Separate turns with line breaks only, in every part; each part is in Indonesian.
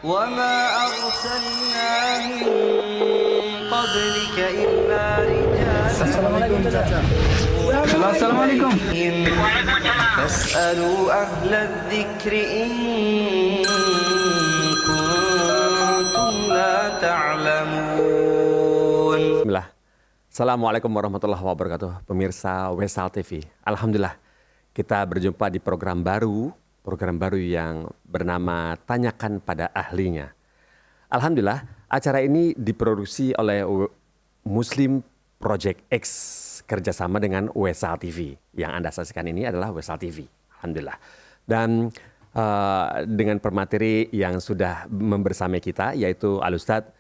وما أرسلنا من قبلك إلا رجالا
Assalamualaikum Caca. Assalamualaikum.
فاسألوا أهل الذكر إن كنتم لا تعلمون.
Bismillah. Assalamualaikum warahmatullahi wabarakatuh. Pemirsa Wesal TV. Alhamdulillah kita berjumpa di program baru yang bernama Tanyakan pada Ahlinya. Alhamdulillah acara ini diproduksi oleh Muslim Project X kerjasama dengan Wesal TV. Yang Anda saksikan ini adalah Wesal TV. Alhamdulillah. Dan dengan pemateri yang sudah membersamai kita yaitu Al-Ustadz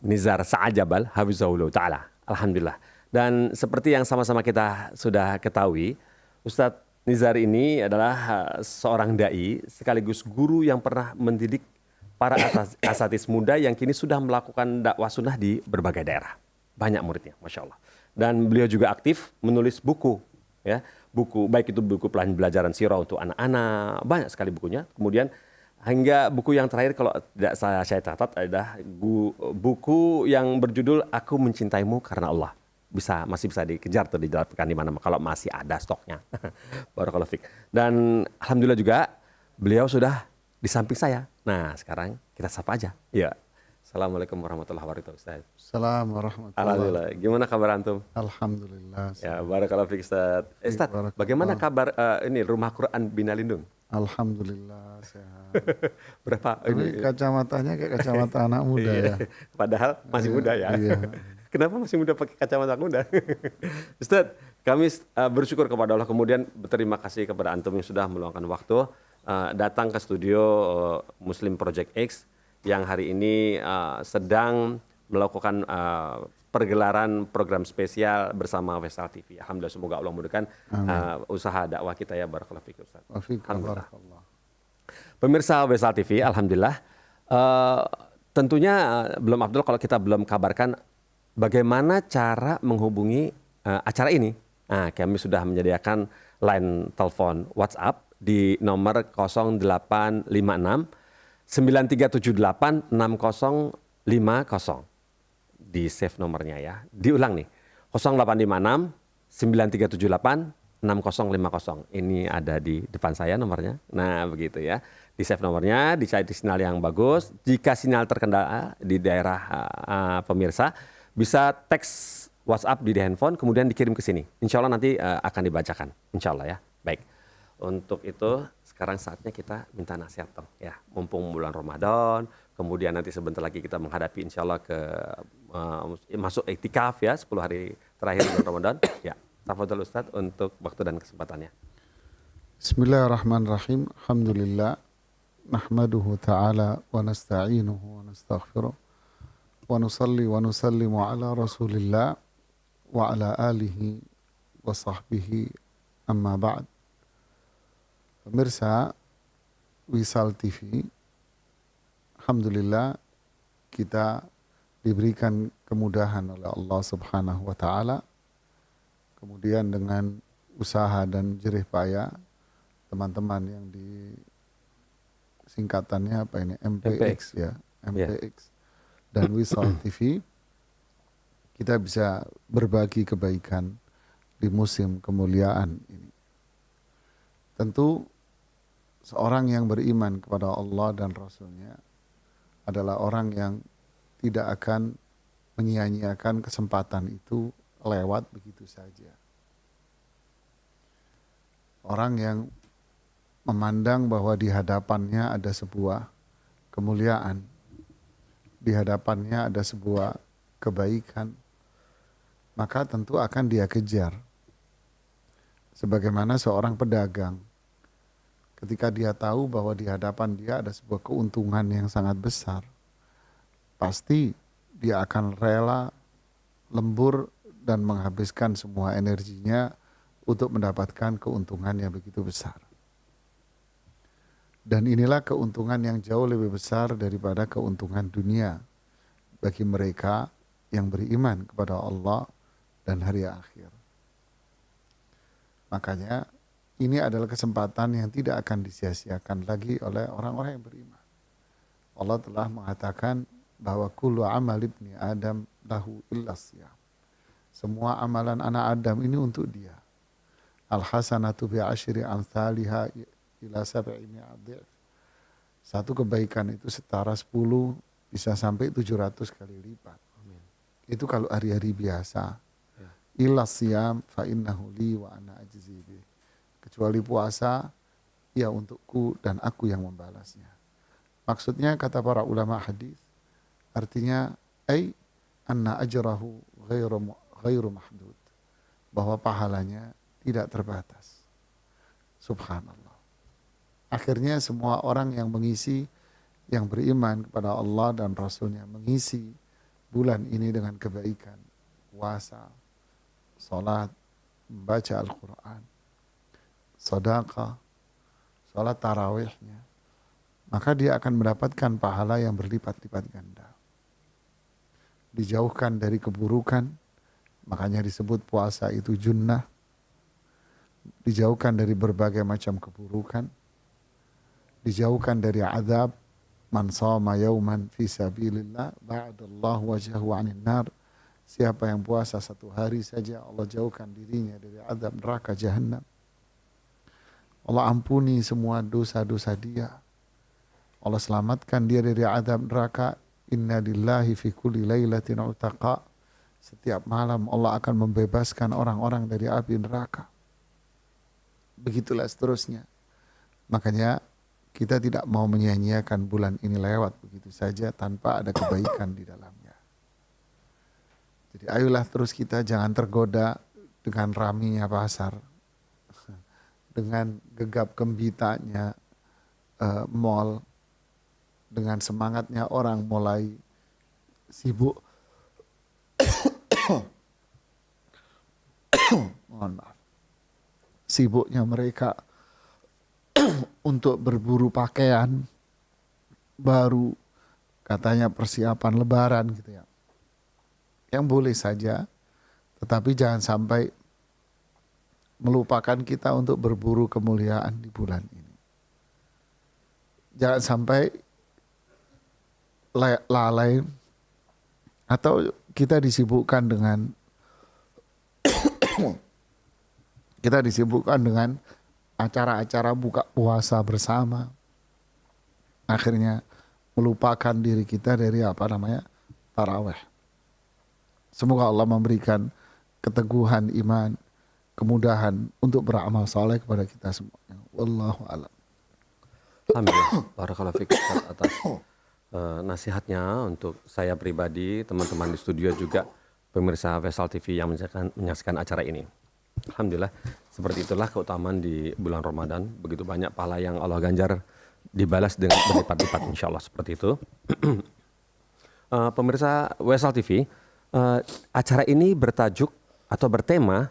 Nizar Sa'ajabal Hafizahullah Ta'ala. Alhamdulillah. Dan seperti yang sama-sama kita sudah ketahui, Ustadz Nizar ini adalah seorang da'i sekaligus guru yang pernah mendidik para asatis muda yang kini sudah melakukan dakwah sunnah di berbagai daerah. Banyak muridnya, Masya Allah. Dan beliau juga aktif menulis buku, ya, buku baik itu buku pelajaran sirah untuk anak-anak, banyak sekali bukunya. Kemudian hingga buku yang terakhir kalau tidak saya catat adalah buku yang berjudul Aku Mencintaimu Karena Allah. Masih bisa dikejar tuh, didapatkan di mana kalau masih ada stoknya. Barakallahu fiik. Dan alhamdulillah juga beliau sudah di samping saya. Nah, sekarang kita sapa aja. Ya. Assalamualaikum warahmatullahi wabarakatuh, Ustaz.
Assalamualaikum warahmatullahi
Alhamdulillah. Gimana kabar antum?
Alhamdulillah.
Ya, barakallahu fiik, Ustaz. Ustaz, bagaimana kabar ini Rumah Quran Bina Lindung?
Alhamdulillah sehat.
Berapa
Tapi kacamatanya kayak kacamata anak muda ya.
Padahal masih muda ya.
Iya.
Kenapa masih muda pakai kacamata muda? Ustadz, kami bersyukur kepada Allah, kemudian berterima kasih kepada antum yang sudah meluangkan waktu datang ke studio Muslim Project X yang hari ini sedang melakukan pergelaran program spesial bersama Wesal TV. Alhamdulillah, semoga Allah memudahkan usaha dakwah kita ya. Barakallahu fiik, Ustaz.
Alhamdulillah.
Pemirsa Wesal TV, alhamdulillah. Tentunya belum Abdul kalau kita belum kabarkan bagaimana cara menghubungi acara ini. Nah, kami sudah menyediakan line telepon WhatsApp di nomor 0856 9378 6050. Di save nomornya ya. Diulang nih. 0856 9378 6050. Ini ada di depan saya nomornya. Nah, begitu ya. Di save nomornya, dicari sinyal yang bagus. Jika sinyal terkendala di daerah pemirsa, bisa teks WhatsApp di handphone, kemudian dikirim ke sini. Insya Allah nanti akan dibacakan. Insya Allah ya. Baik. Untuk itu sekarang saatnya kita minta nasihat dong. Ya, mumpung bulan Ramadan, kemudian nanti sebentar lagi kita menghadapi insya Allah ke masuk iktikaf ya, 10 hari terakhir bulan Ramadan. Ya, tafadhol Ustaz untuk waktu dan kesempatannya.
Bismillahirrahmanirrahim. Alhamdulillah. Nahmaduhu ta'ala wa nasta'inuhu wa nastaghfiruh. Wa nusalli wa nusallimu ala rasulillah wa ala alihi wa sahbihi amma ba'd. Pemirsa Wisal TV, alhamdulillah kita diberikan kemudahan oleh Allah Subhanahu wa taala. Kemudian dengan usaha dan jerih payah teman-teman yang di singkatannya apa ini MPX ya, MPX dan Wisal TV, kita bisa berbagi kebaikan di musim kemuliaan ini. Tentu seorang yang beriman kepada Allah dan Rasul-Nya adalah orang yang tidak akan menyia-nyiakan kesempatan itu lewat begitu saja. Orang yang memandang bahwa di hadapannya ada sebuah kemuliaan, di hadapannya ada sebuah kebaikan, maka tentu akan dia kejar. Sebagaimana seorang pedagang, ketika dia tahu bahwa di hadapan dia ada sebuah keuntungan yang sangat besar, pasti dia akan rela lembur dan menghabiskan semua energinya untuk mendapatkan keuntungan yang begitu besar. Dan inilah keuntungan yang jauh lebih besar daripada keuntungan dunia bagi mereka yang beriman kepada Allah dan hari akhir. Makanya ini adalah kesempatan yang tidak akan disia-siakan lagi oleh orang-orang yang beriman. Allah telah mengatakan bahwa kullu amal ibni Adam lahu illa siyam. Semua amalan anak Adam ini untuk dia. Al hasanatu bi asyri amsalha ila sab'i mi'at dhif. Satu kebaikan itu setara 10 bisa sampai 700 kali lipat.
Amin.
Itu kalau hari-hari biasa.
Ya.
Illa siyam fa innahu li wa ana ajzi bih. Kecuali puasa, ya untukku dan aku yang membalasnya. Maksudnya kata para ulama hadis, artinya anna ajrahu ghairu mahdud, bahwa pahalanya tidak terbatas. Subhanallah. Akhirnya semua orang yang mengisi, yang beriman kepada Allah dan Rasulnya, mengisi bulan ini dengan kebaikan, puasa, salat, membaca Al-Quran, sedekah, salat tarawihnya, maka dia akan mendapatkan pahala yang berlipat-lipat ganda. Dijauhkan dari keburukan, makanya disebut puasa itu junnah. Dijauhkan dari berbagai macam keburukan. Dijauhkan dari azab. Man shoma yauman fi sabilillah ba'adallahu wajhahu 'anil nar. Siapa yang puasa satu hari saja, Allah jauhkan dirinya dari azab neraka jahannam. Allah ampuni semua dosa-dosa dia. Allah selamatkan dia dari azab neraka. Inna lillahi fi kulli lailatin utaqa. Setiap malam Allah akan membebaskan orang-orang dari api neraka. Begitulah seterusnya. Makanya kita tidak mau menyia-nyiakan bulan ini lewat begitu saja tanpa ada kebaikan di dalamnya. Jadi ayolah terus kita jangan tergoda dengan raminya pasar, dengan gegap gembitanya mall, dengan semangatnya orang mulai sibuk. Mohon maaf. Sibuknya mereka untuk berburu pakaian baru, katanya persiapan lebaran gitu ya. Yang boleh saja, tetapi jangan sampai melupakan kita untuk berburu kemuliaan di bulan ini. Jangan sampai lalai atau kita disibukkan dengan acara-acara buka puasa bersama, akhirnya melupakan diri kita dari tarawih. Semoga Allah memberikan keteguhan iman, kemudahan untuk beramal saleh kepada kita semuanya. Wallahu a'lam.
Alhamdulillah, barakallahu fiik atas nasihatnya untuk saya pribadi, teman-teman di studio juga, pemirsa Faisal TV yang menyaksikan acara ini. Alhamdulillah, seperti itulah keutamaan di bulan Ramadan. Begitu banyak pahala yang Allah ganjar, dibalas dengan berlipat-lipat, insya Allah seperti itu. Pemirsa Faisal TV, acara ini bertajuk atau bertema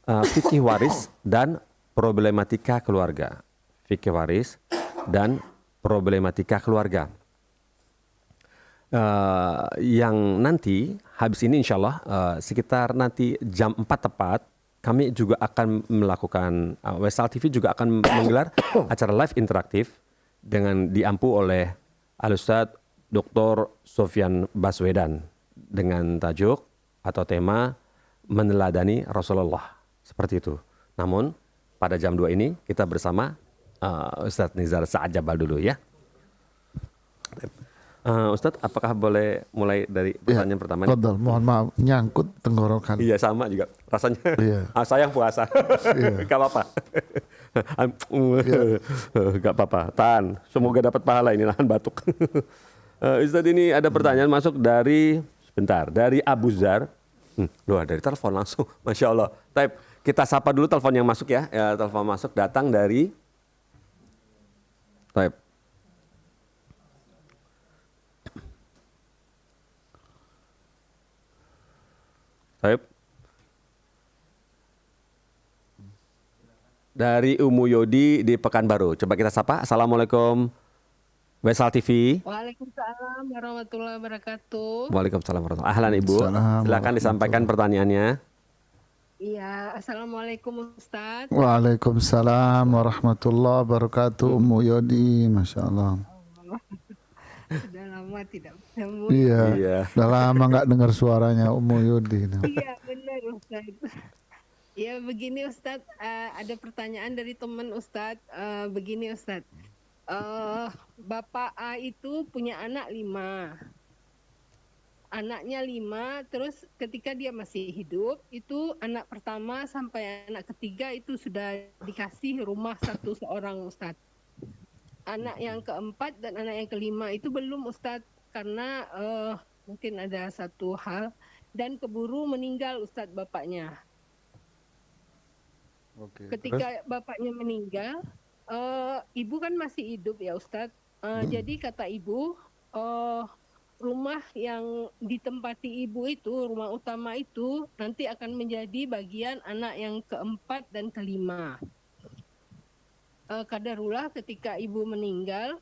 fikih waris dan problematika keluarga. Fikih waris dan problematika keluarga. Yang nanti habis ini insya Allah sekitar nanti jam 4 tepat, kami juga akan melakukan, Faisal TV juga akan menggelar acara live interaktif dengan diampu oleh Al-Ustadz Dr. Sofyan Baswedan dengan tajuk atau tema meneladani Rasulullah, seperti itu. Namun pada jam 2 ini kita bersama Ustadz Nizar Sa'ad Jabal dulu ya. Ustadz, apakah boleh mulai dari pertanyaan pertama?
Fadal, mohon maaf, nyangkut tenggorokan.
Iya, sama juga rasanya.
Iya.
Sayang puasa.
Iya.
Gak apa-apa. Gak apa-apa. Tahan. Semoga dapat pahala ini, nahan batuk. Ustadz, ini ada pertanyaan masuk dari, sebentar, dari Abu Zar. Loh, dari telepon langsung. Masya Allah. Type. Kita sapa dulu telepon yang masuk ya. Telepon masuk datang dari Type. Dari Umu Yodi di Pekanbaru. Coba kita sapa. Assalamualaikum, Faisal TV.
Waalaikumsalam warahmatullahi wabarakatuh.
Waalaikumsalam warahmatullahi wabarakatuh. Ahlan Ibu.
Waalaikumsalam
Silakan disampaikan pertanyaannya.
Iya, assalamualaikum Ustadz.
Waalaikumsalam warahmatullahi wabarakatuh. Ummu Yodi, Masya Allah.
Sudah lama tidak bertemu.
Iya.
Iya.
Udah lama nggak dengar suaranya Ummu Yudin.
Iya, benar Ustadz. Ya begini Ustadz, ada pertanyaan dari teman Ustadz. Begini Ustadz, Bapak A itu punya anak 5. Anaknya 5, terus ketika dia masih hidup, itu anak pertama sampai anak ketiga itu sudah dikasih rumah satu seorang Ustadz. Anak yang keempat dan anak yang kelima itu belum Ustadz, karena mungkin ada satu hal, dan keburu meninggal Ustadz bapaknya.
Oke.
Ketika bapaknya meninggal, ibu kan masih hidup ya Ustadz. Jadi kata ibu, rumah yang ditempati ibu itu, rumah utama itu nanti akan menjadi bagian anak yang keempat dan kelima. Kadarullah ketika ibu meninggal,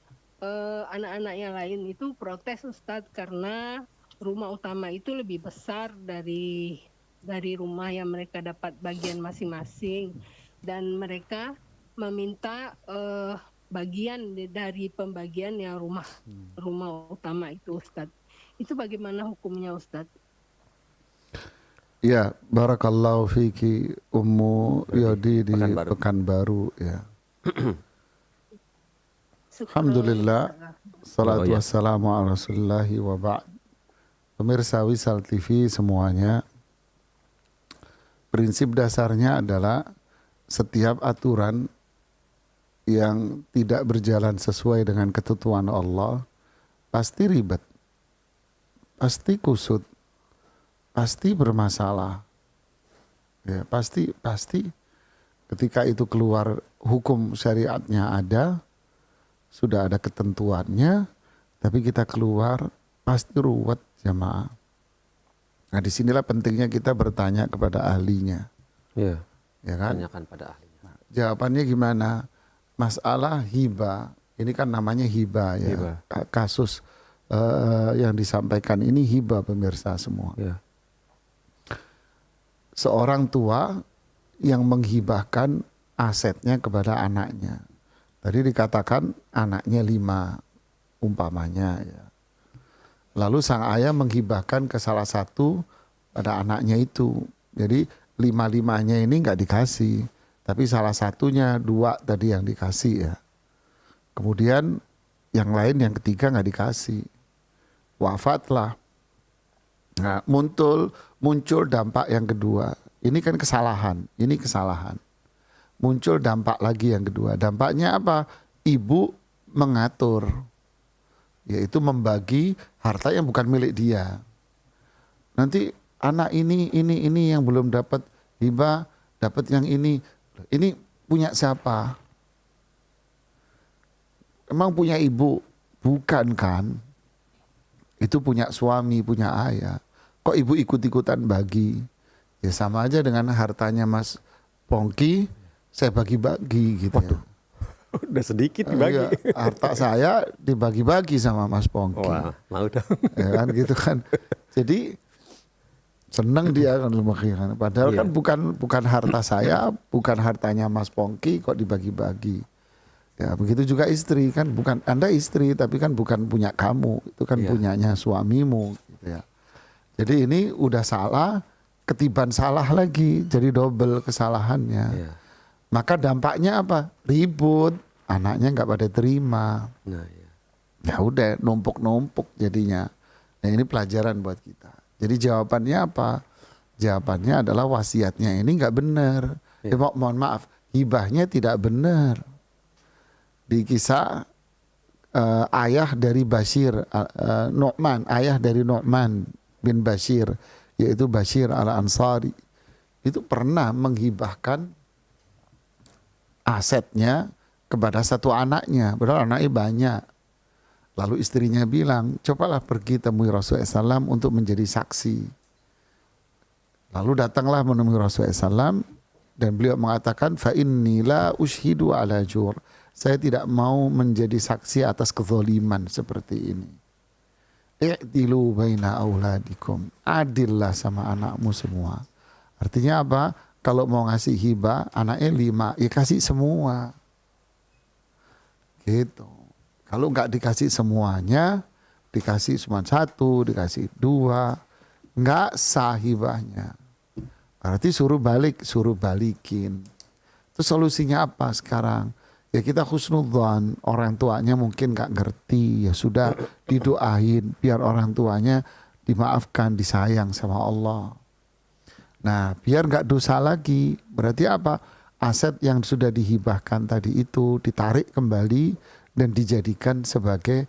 anak-anak yang lain itu protes Ustadz, karena rumah utama itu lebih besar dari rumah yang mereka dapat bagian masing-masing, dan mereka meminta bagian dari pembagian yang rumah utama itu Ustadz. Itu bagaimana hukumnya Ustadz?
Ya, barakallahu fiki Ummu Yodi di
Pekanbaru.
Pekanbaru ya.
Syukur.
Alhamdulillah, salatu
Oh, ya.
wassalamu ala rasulillahi wa ba'd. Pemirsa Wisal TV semuanya, prinsip dasarnya adalah setiap aturan yang tidak berjalan sesuai dengan ketentuan Allah pasti ribet, pasti kusut, pasti bermasalah. Ya, pasti ketika itu keluar hukum syariatnya ada, sudah ada ketentuannya, tapi kita keluar pasti ruwet jamaah. Nah disinilah pentingnya kita bertanya kepada ahlinya,
Iya.
ya kan?
Tanyakan pada ahlinya.
Jawabannya gimana? Masalah hibah, ini kan namanya hibah ya.
Hibah.
Kasus yang disampaikan ini hibah pemirsa semua.
Iya.
Seorang tua yang menghibahkan asetnya kepada anaknya. Tadi dikatakan anaknya 5 umpamanya ya. Lalu sang ayah menghibahkan ke salah satu pada anaknya itu. Jadi 5-5-nya ini nggak dikasih, tapi salah satunya 2 tadi yang dikasih ya. Kemudian yang lain yang ketiga nggak dikasih, wafatlah. Nah muncul dampak yang kedua. Ini kan kesalahan, ini kesalahan. Muncul dampak lagi yang kedua. Dampaknya apa? Ibu mengatur, yaitu membagi harta yang bukan milik dia. Nanti anak ini yang belum dapat hibah, dapat yang ini punya siapa? Emang punya ibu? Bukan kan? Itu punya suami, punya ayah. Kok ibu ikut-ikutan bagi? Ya sama aja dengan hartanya Mas Pongki, saya bagi-bagi gitu ya.
Udah sedikit dibagi.
Iya, harta saya dibagi-bagi sama Mas Pongki.
Wah, mau dong.
Ya kan gitu kan. Jadi seneng dia kan kan. Padahal
Iya.
kan bukan harta saya, bukan hartanya Mas Pongki kok dibagi-bagi. Ya begitu juga istri kan, bukan Anda istri tapi kan bukan punya kamu, itu kan
Iya.
punyanya suamimu gitu ya. Jadi ini udah salah, ketiban salah lagi, jadi double kesalahannya.
Iya.
Maka dampaknya apa? Ribut, anaknya nggak pada terima.
Nah, iya.
Ya udah numpuk-numpuk jadinya. Nah ini pelajaran buat kita. Jadi jawabannya apa? Jawabannya adalah wasiatnya ini nggak benar.
Ya.
Mohon maaf, hibahnya tidak benar. Di kisah ayah dari Bashir, Nu'man, ayah dari Nu'man bin Bashir, yaitu Bashir al-Ansari, itu pernah menghibahkan asetnya kepada satu anaknya, padahal anaknya banyak. Lalu istrinya bilang, cobalah pergi temui Rasulullah SAW untuk menjadi saksi. Lalu datanglah menemui Rasulullah SAW dan beliau mengatakan, fa inni la ushidu ala jur. Saya tidak mau menjadi saksi atas kezaliman seperti ini. I'dilu baina auladikum. Adillah sama anakmu semua. Artinya apa? Kalau mau ngasih hibah, anaknya 5, ya kasih semua. Gitu. Kalau nggak dikasih semuanya, dikasih cuma 1, dikasih 2, nggak sah hibahnya. Berarti suruh balikin. Terus solusinya apa sekarang? Ya kita husnudzon, orang tuanya mungkin nggak ngerti, ya sudah didoain biar orang tuanya dimaafkan, disayang sama Allah. Nah, biar nggak dosa lagi, berarti apa? Aset yang sudah dihibahkan tadi itu ditarik kembali dan dijadikan sebagai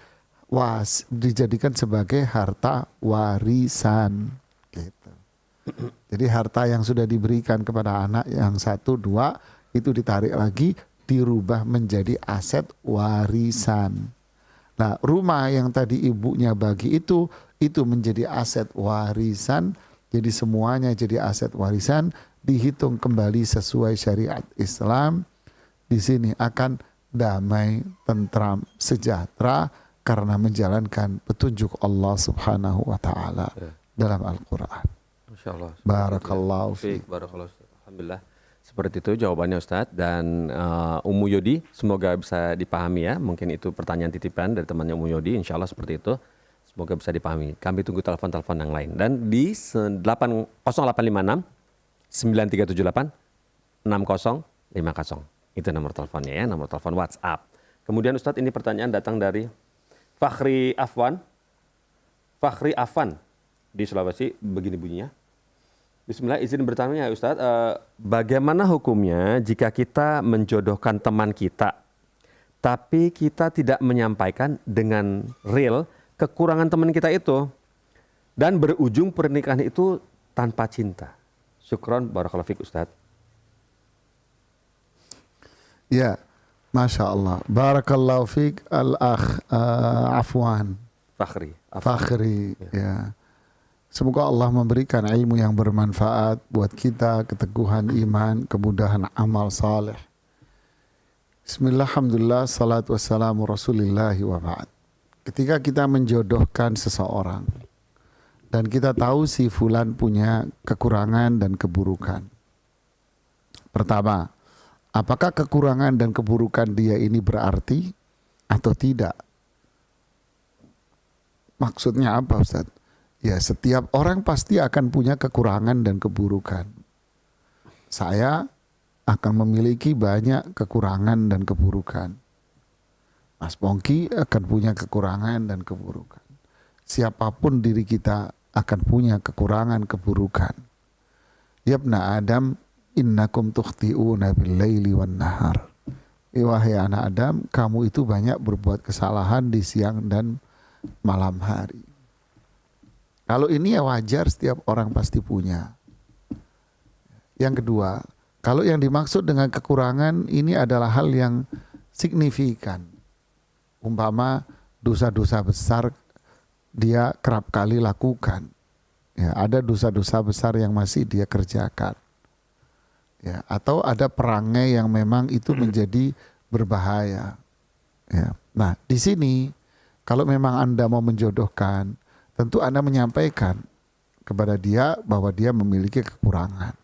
harta warisan. Gitu. Jadi harta yang sudah diberikan kepada anak yang 1, 2 itu ditarik lagi, dirubah menjadi aset warisan. Nah, rumah yang tadi ibunya bagi itu menjadi aset warisan. Jadi semuanya jadi aset warisan, dihitung kembali sesuai syariat Islam. Di sini akan damai, tentram, sejahtera karena menjalankan petunjuk Allah Subhanahu wa taala dalam Al-Qur'an.
Masyaallah.
Barakallahu fiik.
Barakallahu. Alhamdulillah. Seperti itu jawabannya Ustadz. Dan Ummu Yodi, semoga bisa dipahami ya. Mungkin itu pertanyaan titipan dari temannya Ummu Yodi, insya Allah seperti itu. Semoga bisa dipahami. Kami tunggu telepon-telepon yang lain. Dan di 0856 9378 6050. Itu nomor teleponnya ya, nomor telepon WhatsApp. Kemudian Ustadz, ini pertanyaan datang dari Fakhri Afwan di Sulawesi, begini bunyinya. Bismillah, izin bertanya Ustadz, bagaimana hukumnya jika kita menjodohkan teman kita, tapi kita tidak menyampaikan dengan real kekurangan teman kita itu, dan berujung pernikahan itu tanpa cinta? Syukron, barakallahu fiik Ustadz.
Ya, Masya Allah. Barakallahu fiik al-akh Afwan. Fakhri. Ya. Semoga Allah memberikan ilmu yang bermanfaat buat kita, keteguhan iman, kemudahan amal saleh. Bismillah, alhamdulillah, salatu wassalamu rasulillahi wa ba'd. Ketika kita menjodohkan seseorang dan kita tahu si fulan punya kekurangan dan keburukan. Pertama, apakah kekurangan dan keburukan dia ini berarti atau tidak? Maksudnya apa Ustaz? Ya, setiap orang pasti akan punya kekurangan dan keburukan. Saya akan memiliki banyak kekurangan dan keburukan. Mas Pongki akan punya kekurangan dan keburukan. Siapapun diri kita akan punya kekurangan, keburukan. Yabna Adam, innakum tukhti'una bil-laili wan-nahar. Wahai anak Adam, kamu itu banyak berbuat kesalahan di siang dan malam hari. Kalau ini ya wajar, setiap orang pasti punya. Yang kedua, kalau yang dimaksud dengan kekurangan ini adalah hal yang signifikan. Umpama dosa-dosa besar dia kerap kali lakukan. Ya, ada dosa-dosa besar yang masih dia kerjakan. Ya, atau ada perangai yang memang itu menjadi berbahaya. Ya. Nah, di sini kalau memang Anda mau menjodohkan, tentu Anda menyampaikan kepada dia bahwa dia memiliki kekurangan.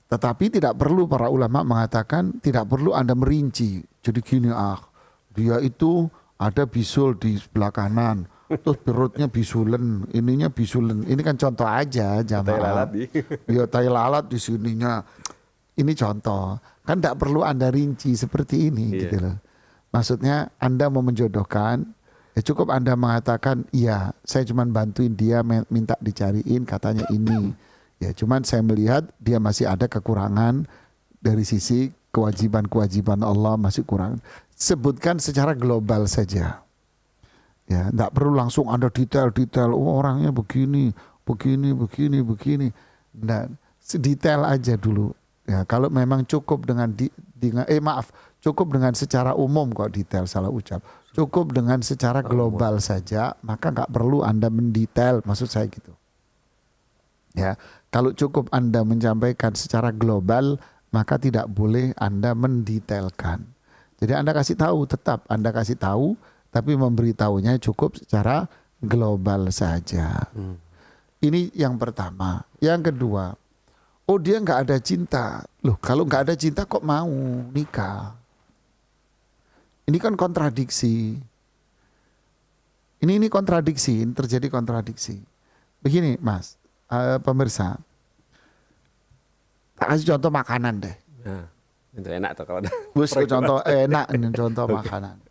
Tetapi tidak perlu, para ulama mengatakan tidak perlu Anda merinci. Jadi gini, dia itu ada bisul di sebelah kanan, terus perutnya bisulen, ininya bisulen. Ini kan contoh aja, jamaah. Ya, tai lalat di sininya. Ini contoh. Kan tidak perlu Anda rinci seperti ini, gitu loh. Maksudnya Anda mau menjodohkan, ya cukup Anda mengatakan, iya saya cuma bantuin dia minta dicariin katanya ini. Ya cuman saya melihat dia masih ada kekurangan dari sisi kewajiban-kewajiban Allah masih kurang. Sebutkan secara global saja. Ya, enggak perlu langsung ada detail-detail, oh orangnya begini. Nah, detail aja dulu. Ya, kalau memang cukup dengan cukup dengan secara umum, kok detail salah ucap. Cukup dengan secara global saja, maka nggak perlu Anda mendetail, maksud saya gitu. Ya, kalau cukup Anda menyampaikan secara global, maka tidak boleh Anda mendetailkan. Jadi Anda kasih tahu, tetap Anda kasih tahu, tapi memberitahunya cukup secara global saja. Ini yang pertama. Yang kedua, oh dia nggak ada cinta. Loh, kalau nggak ada cinta kok mau nikah? Ini kan kontradiksi. Ini kontradiksi, ini terjadi kontradiksi. Begini Mas, pemirsa, tak kasih contoh makanan deh.
Nah, itu enak tuh kalau ada.
Bus contoh enak ini contoh makanan.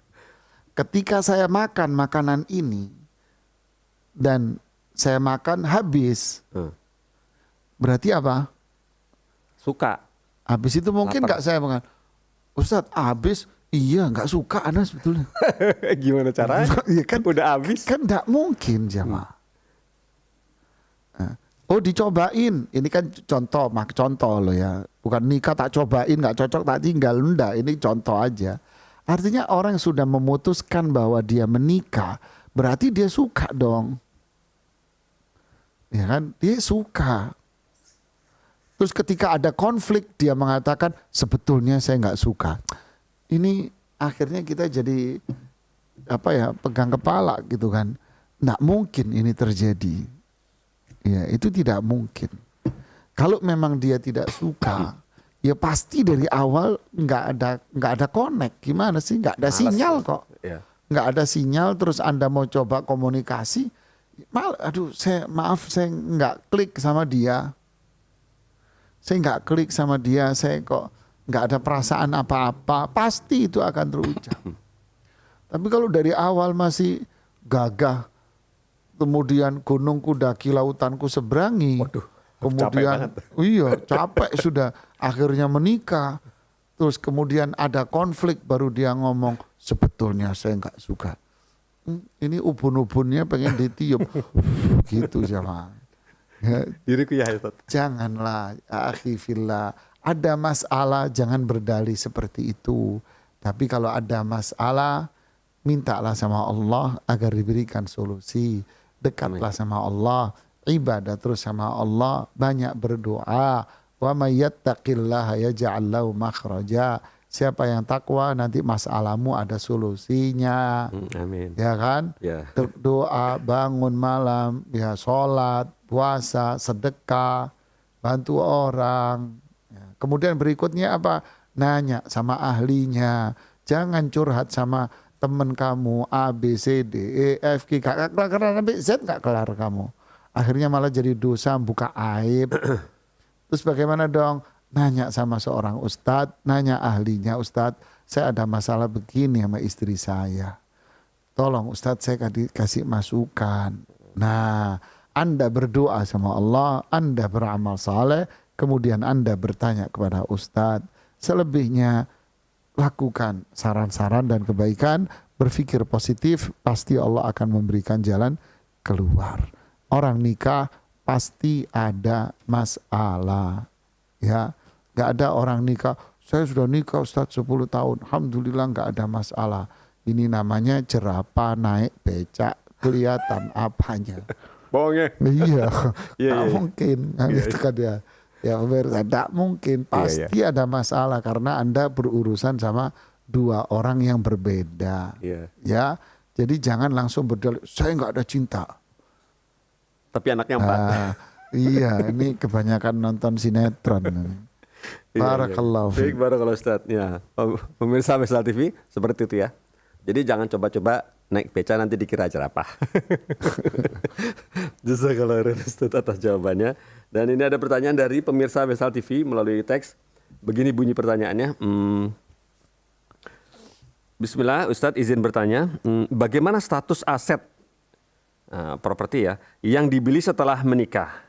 Ketika saya makan makanan ini dan saya makan habis, berarti apa?
Suka.
Habis itu mungkin nggak saya makan. Ustadz habis, iya nggak suka Anda sebetulnya.
Gimana caranya?
Iya kan,
Udah habis.
kan nggak mungkin jamaah. Oh dicobain, ini kan contoh loh ya. Bukan nikah tak cobain, nggak cocok tak tinggal, enggak. Ini contoh aja. Artinya orang sudah memutuskan bahwa dia menikah, berarti dia suka dong. Ya kan, dia suka. Terus ketika ada konflik dia mengatakan sebetulnya saya nggak suka. Ini akhirnya kita jadi pegang kepala gitu kan. Nggak mungkin ini terjadi. Ya itu tidak mungkin. Kalau memang dia tidak suka, ya pasti dari awal nggak ada connect. Gimana sih? Nggak ada sinyal kok. Nggak ada sinyal. Terus Anda mau coba komunikasi, saya nggak klik sama dia. Saya nggak klik sama dia. Saya kok nggak ada perasaan apa-apa. Pasti itu akan terucap. Tapi kalau dari awal masih gagah, kemudian gunungku daki lautanku seberangi.
Waduh,
kemudian capek sudah akhirnya menikah. Terus kemudian ada konflik baru dia ngomong sebetulnya saya nggak suka. Ini ubun-ubunnya pengen ditiup. Gitu sama. Ya,
Diriku ya Ustaz.
janganlah akhi fillah. Ada masalah jangan berdalih seperti itu. Tapi kalau ada masalah mintalah sama Allah agar diberikan solusi. Dekatlah sama Allah, ibadah terus sama Allah, banyak berdoa. Wa may yattaqillaha yaj'al lahu makhraja. Siapa yang takwa nanti masalahmu ada solusinya.
Amin.
Ya kan?
Ya.
Doa, bangun malam, ya sholat, puasa, sedekah, bantu orang. Ya. Kemudian berikutnya apa? Nanya sama ahlinya. Jangan curhat sama temen kamu A, B, C, D, E, F, G, gak kelar sampai Z gak kelar kamu. Akhirnya malah jadi dosa, buka aib. Terus bagaimana dong? Nanya sama seorang ustadz, nanya ahlinya, ustadz saya ada masalah begini sama istri saya. Tolong ustadz saya kasih masukan. Nah, Anda berdoa sama Allah, Anda beramal saleh, kemudian Anda bertanya kepada ustadz. Selebihnya lakukan saran-saran dan kebaikan, berpikir positif, pasti Allah akan memberikan jalan keluar. Orang nikah pasti ada masalah. Ya, nggak ada orang nikah, saya sudah nikah Ustadz 10 tahun, alhamdulillah nggak ada masalah. Ini namanya jerapah naik becak, kelihatan apanya.
Bohong ya?
Iya,
Iya,
nggak
iya.
mungkin. Kan itu kan ya. Ya pemirsa, tidak mungkin, pasti ada masalah karena Anda berurusan sama dua orang yang berbeda.
Iya.
Ya, jadi jangan langsung berdalih, saya nggak ada cinta.
Tapi anaknya 4.
Iya, ini kebanyakan nonton sinetron. Barakallahu
Baik,
fiik.
barakallahu Ustaz. Ya, pemirsa Wesal TV seperti itu ya. Jadi jangan coba-coba naik beca nanti dikira jerapah. Jazakallahu khairan Ustaz atas jawabannya. Dan ini ada pertanyaan dari pemirsa Wesal TV melalui teks. Begini bunyi pertanyaannya. Bismillah, Ustadz izin bertanya. Bagaimana status aset properti ya yang dibeli setelah menikah?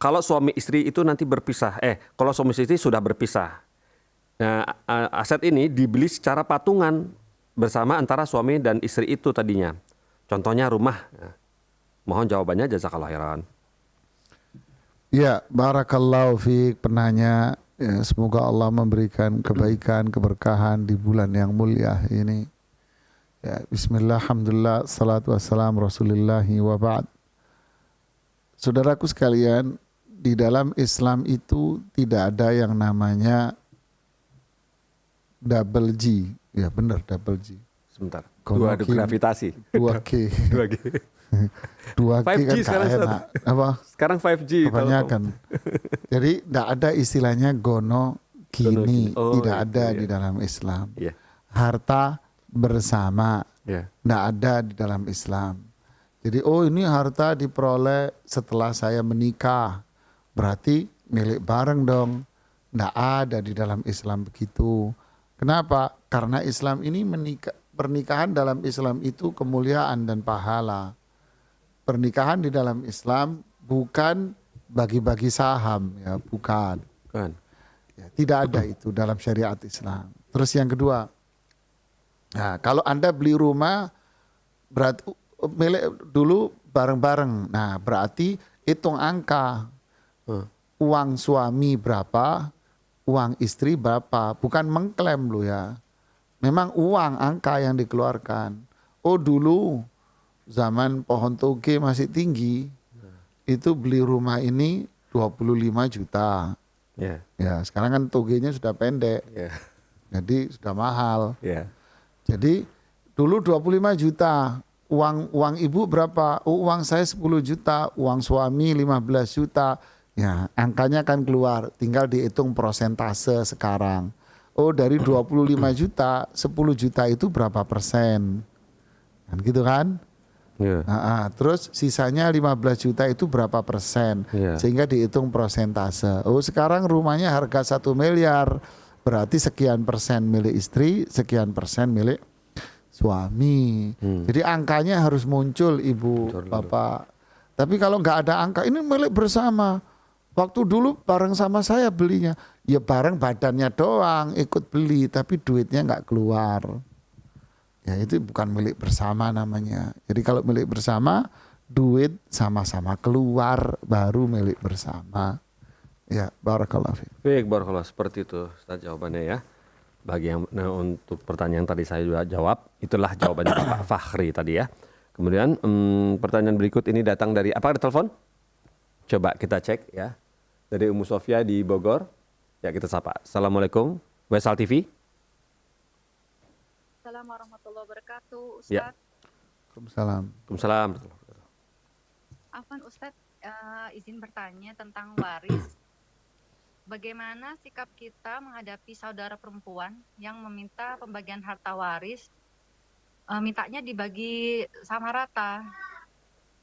Kalau suami istri itu nanti berpisah, kalau suami istri sudah berpisah, nah, aset ini dibeli secara patungan bersama antara suami dan istri itu tadinya. Contohnya rumah. Nah, mohon jawabannya, jazakallahu khairan.
Ya, barakallahu fiik penanya. Ya, semoga Allah memberikan kebaikan, keberkahan di bulan yang mulia ini. Ya, bismillah, alhamdulillah, salatu wassalam rasulillahi wa ba'd. Saudaraku sekalian, di dalam Islam itu tidak ada yang namanya double G. Ya benar, double G.
Sebentar.
Kono
Dua gravitasi.
2G.
2G.
2G
5G
kan
sekarang,
tak enak. Apa?
Sekarang 5G.
Kebanyakan. Jadi tidak ada istilahnya gono gini.
Oh,
tidak ada
iya.
di dalam Islam.
Iya.
Harta bersama.
Ya.
Nggak ada di dalam Islam. Jadi oh ini harta diperoleh setelah saya menikah, berarti milik bareng dong. Nggak ada di dalam Islam begitu. Kenapa? Karena Islam ini pernikahan dalam Islam itu kemuliaan dan pahala. Pernikahan di dalam Islam bukan bagi-bagi saham, ya bukan.
Kan.
Ya, tidak ada itu dalam syariat Islam. Terus yang kedua, nah, kalau Anda beli rumah berarti milik dulu bareng-bareng. Nah, berarti hitung angka. Uang suami berapa, uang istri berapa, bukan mengklaim lo ya. Memang uang angka yang dikeluarkan. Oh dulu zaman pohon toge masih tinggi, itu beli rumah ini 25 juta.
Ya.
Ya, sekarang kan togenya sudah pendek.
Ya.
Jadi sudah mahal.
Ya.
Jadi dulu 25 juta. Uang ibu berapa? Oh, uang saya 10 juta, uang suami 15 juta. Ya, angkanya kan keluar, tinggal dihitung persentase sekarang. Oh, dari 25 juta, 10 juta itu berapa persen? Kan gitu kan?
Ya.
Terus sisanya 15 juta itu berapa persen?
Ya.
Sehingga dihitung persentase. Oh, sekarang rumahnya harga 1 miliar. Berarti sekian persen milik istri, sekian persen milik suami. Jadi angkanya harus muncul ibu, bapak. Tapi kalau nggak ada angka, ini milik bersama. Waktu dulu bareng sama saya belinya, ya bareng badannya doang ikut beli, tapi duitnya nggak keluar. Ya itu bukan milik bersama namanya. Jadi kalau milik bersama, duit sama-sama keluar baru milik bersama. Ya, barakallahu fiik.
Baik, barakallah, seperti itu Ustaz jawabannya ya. Bagi yang untuk pertanyaan tadi saya juga jawab, itulah jawabannya Pak Fakhri tadi ya. Kemudian pertanyaan berikut ini datang dari, apa ada telepon? Coba kita cek ya. Dari Ummu Sofia di Bogor. Ya kita sapa. Assalamualaikum, Wesal TV.
Assalamualaikum warahmatullahi wabarakatuh, Ustaz.
Ya.
Waalaikumsalam.
Waalaikumsalam.
Afwan Ustaz, izin bertanya tentang waris. Bagaimana sikap kita menghadapi saudara perempuan yang meminta pembagian harta waris, mintanya dibagi sama rata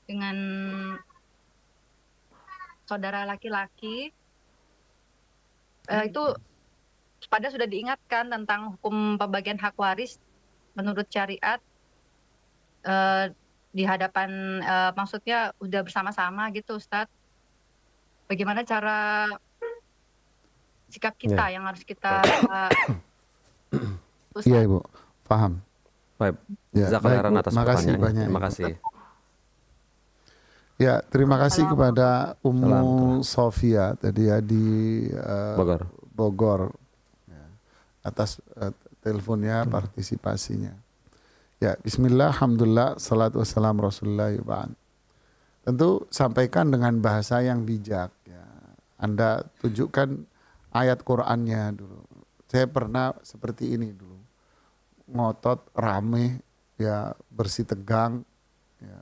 dengan saudara laki-laki? Itu pada sudah diingatkan tentang hukum pembagian hak waris menurut syariat di hadapan, maksudnya udah bersama-sama gitu Ustadz. Bagaimana cara sikap kita yang harus kita
Iya Ibu, paham.
Baik.
Ya,
Jazakallah
baik,
khairan
Bu.
atas
Makasih
pertanyaannya.
banyak,
Terima
Ibu.
kasih.
Ya, terima kasih kepada Ummu Sofia tadi ya di Bogor ya, atas teleponnya, partisipasinya. Ya, bismillah, alhamdulillah, salatu wassalamu rasulullah yuba'an. Tentu sampaikan dengan bahasa yang bijak ya. Anda tunjukkan ayat Qur'annya dulu. Saya pernah seperti ini dulu. Ngotot, rame, ya bersih tegang, ya,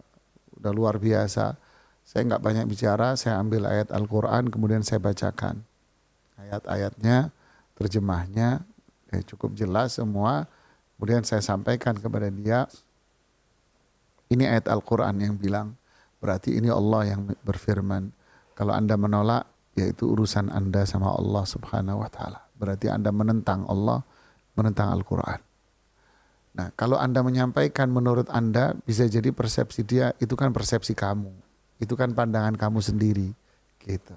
udah luar biasa. Saya nggak banyak bicara, saya ambil ayat Al-Quran, kemudian saya bacakan. Ayat-ayatnya, terjemahnya, ya cukup jelas semua. Kemudian saya sampaikan kepada dia, ini ayat Al-Quran yang bilang, berarti ini Allah yang berfirman. Kalau Anda menolak, yaitu urusan Anda sama Allah subhanahu wa ta'ala. Berarti Anda menentang Allah, menentang Al-Quran. Nah, kalau Anda menyampaikan menurut Anda, bisa jadi persepsi dia, itu kan persepsi kamu. Itu kan pandangan kamu sendiri. Gitu.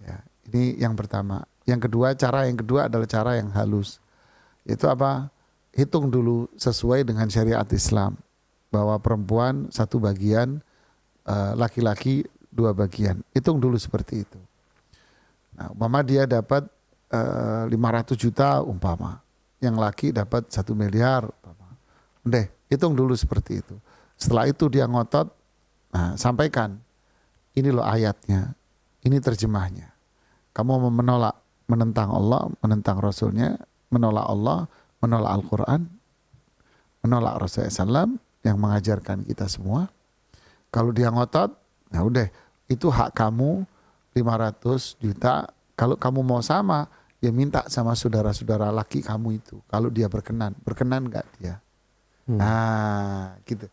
Ya, ini yang pertama. Yang kedua, cara yang kedua adalah cara yang halus. Itu apa? Hitung dulu sesuai dengan syariat Islam. Bahwa perempuan satu bagian, laki-laki dua bagian. Hitung dulu seperti itu. Nah, umpama dia dapat 500 juta umpama. Yang laki dapat 1 miliar. Udah, hitung dulu seperti itu. Setelah itu dia ngotot, nah, sampaikan. Ini loh ayatnya. Ini terjemahnya. Kamu mau menolak, menentang Allah, menentang Rasulnya, menolak Allah, menolak Al-Quran, menolak Rasulullah SAW yang mengajarkan kita semua. Kalau dia ngotot, nah udah, itu hak kamu 500 juta. Kalau kamu mau sama, ya minta sama saudara-saudara laki kamu itu. Kalau dia berkenan nggak dia? Nah, gitu.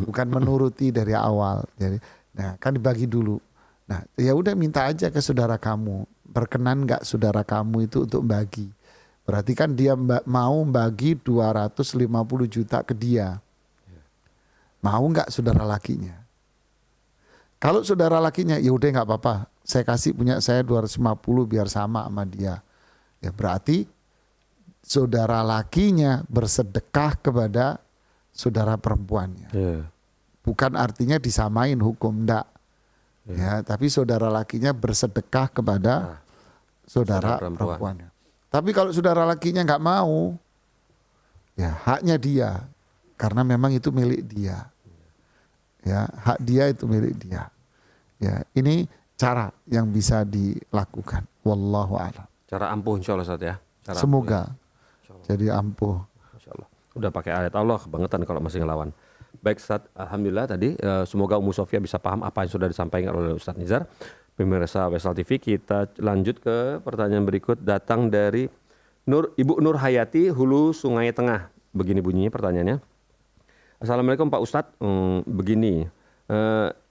Bukan menuruti dari awal. Jadi, nah kan dibagi dulu. Nah, ya udah minta aja ke saudara kamu. Berkenan nggak saudara kamu itu untuk bagi? Berarti kan dia mau bagi 250 juta ke dia. Mau nggak saudara lakinya? Kalau saudara lakinya, ya udah nggak apa-apa. Saya kasih punya saya 250 biar sama dia. Ya berarti saudara lakinya bersedekah kepada saudara perempuannya. Bukan artinya disamain hukum, enggak. Ya, tapi saudara lakinya bersedekah kepada saudara perempuannya. Tapi kalau saudara lakinya nggak mau, ya haknya dia, karena memang itu milik dia. Ya, hak dia itu milik dia. Ya, ini cara yang bisa dilakukan. Wallahu a'lam.
Cara ampuh insya Allah Ustaz ya. Cara
Semoga
ampuh, ya.
jadi ampuh.
Insya Allah. Udah pakai ayat Allah kebangetan kalau masih ngelawan. Baik Ustaz, alhamdulillah tadi semoga Ummu Sofia bisa paham apa yang sudah disampaikan oleh Ustaz Nizar. Pemirsa Wesal TV, kita lanjut ke pertanyaan berikut, datang dari Ibu Nur Hayati, Hulu Sungai Tengah. Begini bunyinya pertanyaannya. Assalamualaikum Pak Ustadz, begini,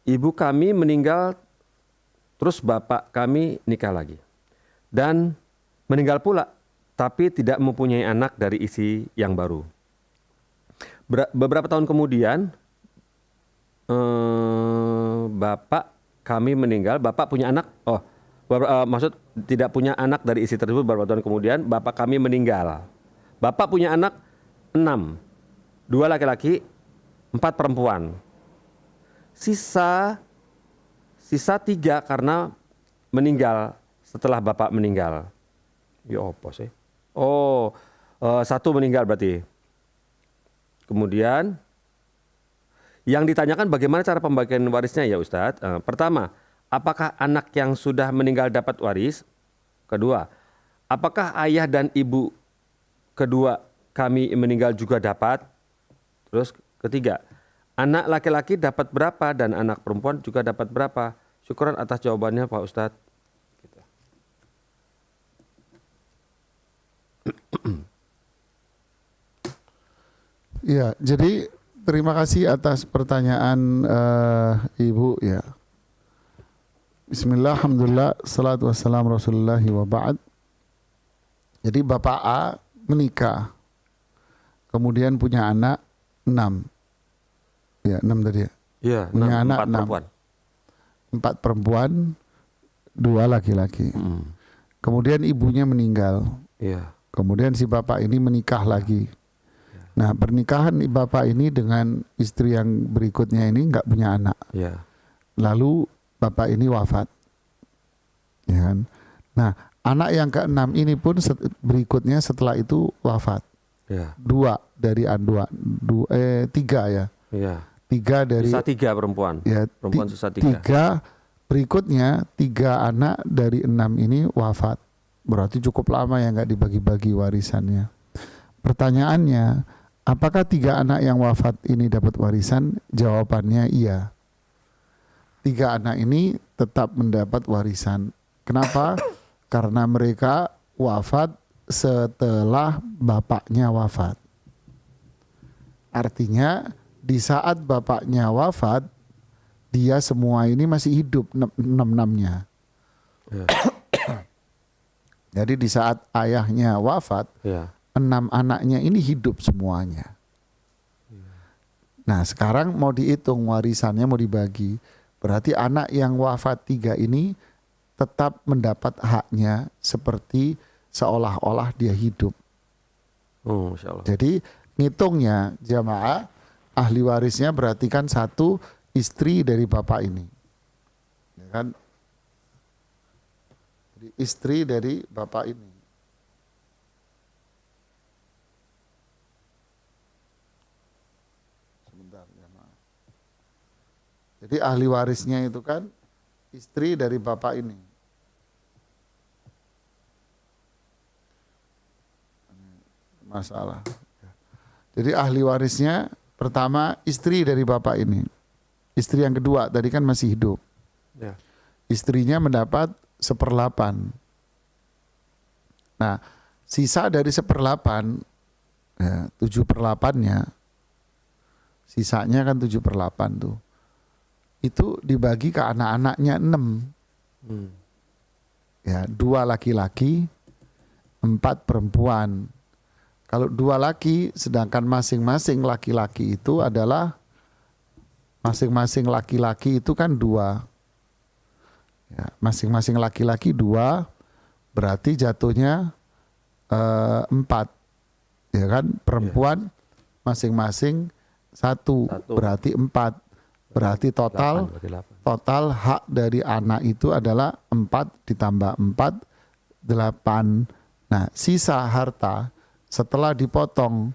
ibu kami meninggal, terus bapak kami nikah lagi. Dan meninggal pula, tapi tidak mempunyai anak dari istri yang baru. Beberapa tahun kemudian, bapak kami meninggal, bapak punya anak, maksud tidak punya anak dari istri tersebut. Beberapa tahun kemudian, bapak kami meninggal. Bapak punya anak 6, 2 laki-laki, 4 perempuan. Sisa 3 karena meninggal setelah bapak meninggal. Ya apa sih? Oh, 1 meninggal berarti. Kemudian yang ditanyakan bagaimana cara pembagian warisnya ya Ustadz. Pertama, apakah anak yang sudah meninggal dapat waris? Kedua, apakah ayah dan ibu kedua kami meninggal juga dapat? Terus ketiga, anak laki-laki dapat berapa dan anak perempuan juga dapat berapa? Syukuran atas jawabannya Pak Ustadz. Gitu.
Ya, jadi terima kasih atas pertanyaan Ibu ya. Bismillah, alhamdulillah, salatu wassalam Rasulullahi wa ba'd. Jadi Bapak A menikah, kemudian punya anak 6. Ya, 6 tadi ya.
Iya,
Punya
4
anak 6.
perempuan.
4 perempuan, 2 laki-laki. Kemudian ibunya meninggal.
Iya.
Kemudian si bapak ini menikah lagi. Nah, pernikahan bapak ini dengan istri yang berikutnya ini nggak punya anak.
Iya.
Lalu bapak ini wafat. Ya kan? Nah, anak yang ke-6 ini pun berikutnya setelah itu wafat.
Iya.
3 ya.
Iya.
3 dari
Sisa 3 perempuan.
ya,
Perempuan sisa 3.
3 berikutnya 3 anak dari 6 ini wafat. Berarti cukup lama ya nggak dibagi-bagi warisannya. Pertanyaannya, apakah 3 anak yang wafat ini dapat warisan? Jawabannya iya. 3 anak ini tetap mendapat warisan. Kenapa? Karena mereka wafat setelah bapaknya wafat. Artinya di saat bapaknya wafat, dia semua ini masih hidup 6-6-nya.
Ya.
Jadi di saat ayahnya wafat,
Ya.
6 anaknya ini hidup semuanya. Nah sekarang mau dihitung warisannya, mau dibagi. Berarti anak yang wafat 3 ini tetap mendapat haknya seperti seolah-olah dia hidup.
Masya Allah.
Jadi ngitungnya jamaah, ahli warisnya berarti kan 1 istri dari bapak ini. Ya kan? Jadi istri dari bapak ini. Jadi ahli warisnya itu kan istri dari bapak ini. Masalah. Jadi ahli warisnya pertama istri dari bapak ini. Istri yang kedua tadi kan masih hidup.
Ya.
Istrinya mendapat 1/8. Nah, sisa dari 1/8, ya, 7/8-nya Sisanya kan 7/8 tuh. Itu dibagi ke anak-anaknya 6. Ya, 2 laki-laki, 4 perempuan. Kalau 2 laki, sedangkan masing-masing laki-laki itu adalah masing-masing laki-laki itu kan 2. Ya, masing-masing laki-laki 2, berarti jatuhnya 4. Ya kan, perempuan masing-masing 1, berarti 4. Berarti total hak dari anak itu adalah 4 ditambah 4, 8. Nah, sisa harta setelah dipotong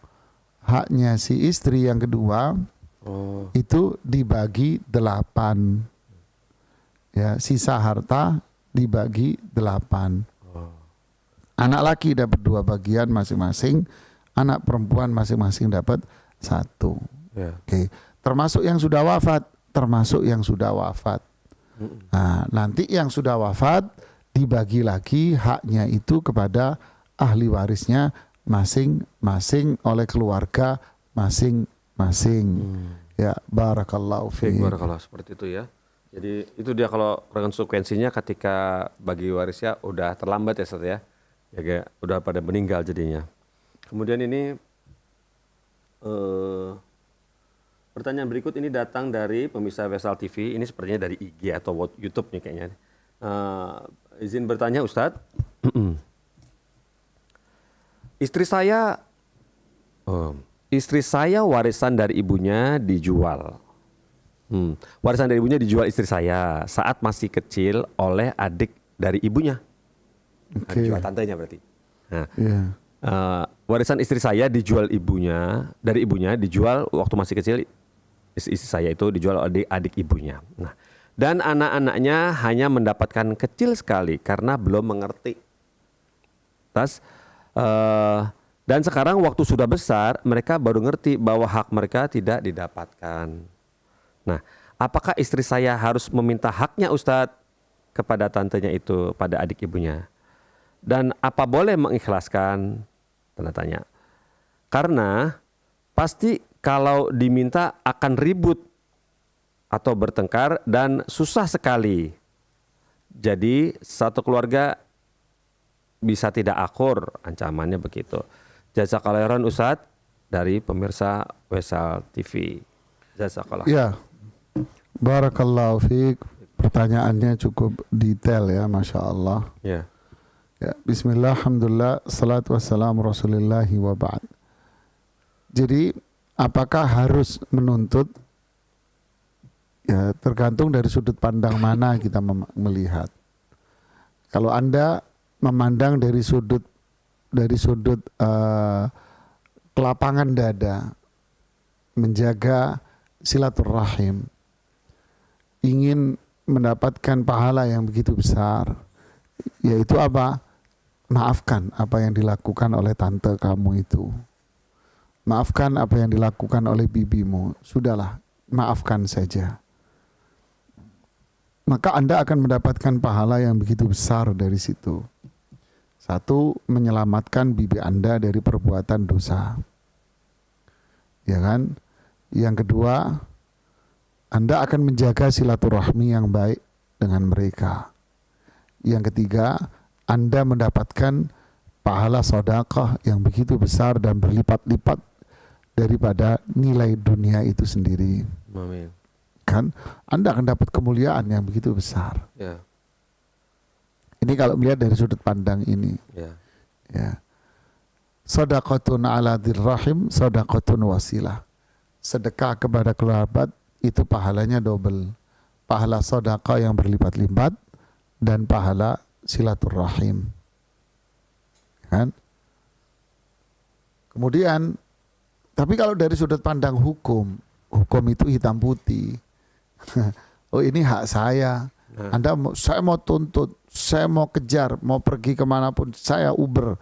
haknya si istri yang kedua, itu dibagi 8. Ya, sisa harta dibagi 8. Anak laki dapat 2 bagian masing-masing, anak perempuan masing-masing dapat 1. Oke. Termasuk yang sudah wafat, Nah, nanti yang sudah wafat dibagi lagi haknya itu kepada ahli warisnya masing-masing oleh keluarga masing-masing. Ya, barakallahu fiik.
Barakallah, seperti itu ya. Jadi itu dia kalau konsekuensinya ketika bagi warisnya udah terlambat ya Ustaz ya. Ya kayak udah pada meninggal jadinya. Kemudian ini pertanyaan berikut ini datang dari pemirsa Wesal TV. Ini sepertinya dari IG atau YouTube nih kayaknya. Izin bertanya Ustadz. Istri saya warisan dari ibunya dijual. Warisan dari ibunya dijual istri saya saat masih kecil oleh adik dari ibunya. Dijual tantenya berarti. Nah, warisan istri saya dijual dari ibunya dijual waktu masih kecil. Istri saya itu dijual oleh adik ibunya. Nah, dan anak-anaknya hanya mendapatkan kecil sekali karena belum mengerti. Dan sekarang waktu sudah besar, mereka baru ngerti bahwa hak mereka tidak didapatkan. Nah, apakah istri saya harus meminta haknya Ustadz kepada tantenya itu, pada adik ibunya? Dan apa boleh mengikhlaskan? Tanda tanya. Karena pasti kalau diminta akan ribut atau bertengkar dan susah sekali. Jadi satu keluarga bisa tidak akur, ancamannya begitu. Jazakallahu khairan Ustadz dari pemirsa Wesal TV. Jazakallahu.
Ya, barakallahu fiik. Pertanyaannya cukup detail ya, Masya Allah.
Ya.
Ya, bismillah, alhamdulillah, salatu wassalamu rasulillahi wa ba'd. Jadi apakah harus menuntut? Ya, tergantung dari sudut pandang mana kita melihat. Kalau Anda memandang dari sudut kelapangan dada, menjaga silaturahim, ingin mendapatkan pahala yang begitu besar, yaitu apa? Maafkan apa yang dilakukan oleh tante kamu itu. Maafkan apa yang dilakukan oleh bibimu. Sudahlah, maafkan saja. Maka Anda akan mendapatkan pahala yang begitu besar dari situ. Satu, menyelamatkan bibi Anda dari perbuatan dosa. Ya kan? Yang kedua, Anda akan menjaga silaturahmi yang baik dengan mereka. Yang ketiga, Anda mendapatkan pahala sedekah yang begitu besar dan berlipat-lipat daripada nilai dunia itu sendiri.
Amin.
Kan? Anda akan dapat kemuliaan yang begitu besar.
Ya.
Ini kalau melihat dari sudut pandang ini.
Ya.
Ya. Shadaqatun ala dirrahim, shadaqatun wasilah. Sedekah kepada kerabat itu pahalanya double. Pahala sedekah yang berlipat-lipat dan pahala silaturahim. Kan? Kemudian, tapi kalau dari sudut pandang hukum itu hitam putih. Oh, ini hak saya. Saya mau tuntut, saya mau kejar, mau pergi kemanapun, saya Uber.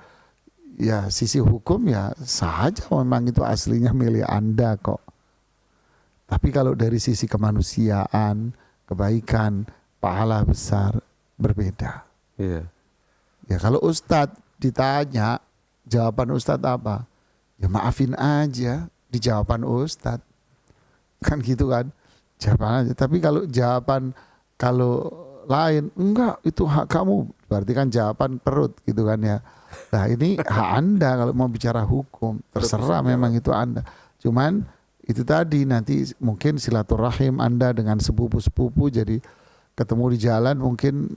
Ya, sisi hukum ya sah aja, memang itu aslinya milik Anda kok. Tapi kalau dari sisi kemanusiaan, kebaikan, pahala besar, berbeda.
Iya.
Ya, kalau Ustadz ditanya, jawaban Ustadz apa? Ya maafin aja, di jawaban Ustadz. Kan gitu kan. Jawaban aja. Tapi kalau lain, enggak itu hak kamu. Berarti kan jawaban perut gitu kan ya. Nah ini hak Anda kalau mau bicara hukum. Terserah memang itu Anda. Cuman itu tadi nanti mungkin silaturahim Anda dengan sepupu-sepupu jadi ketemu di jalan mungkin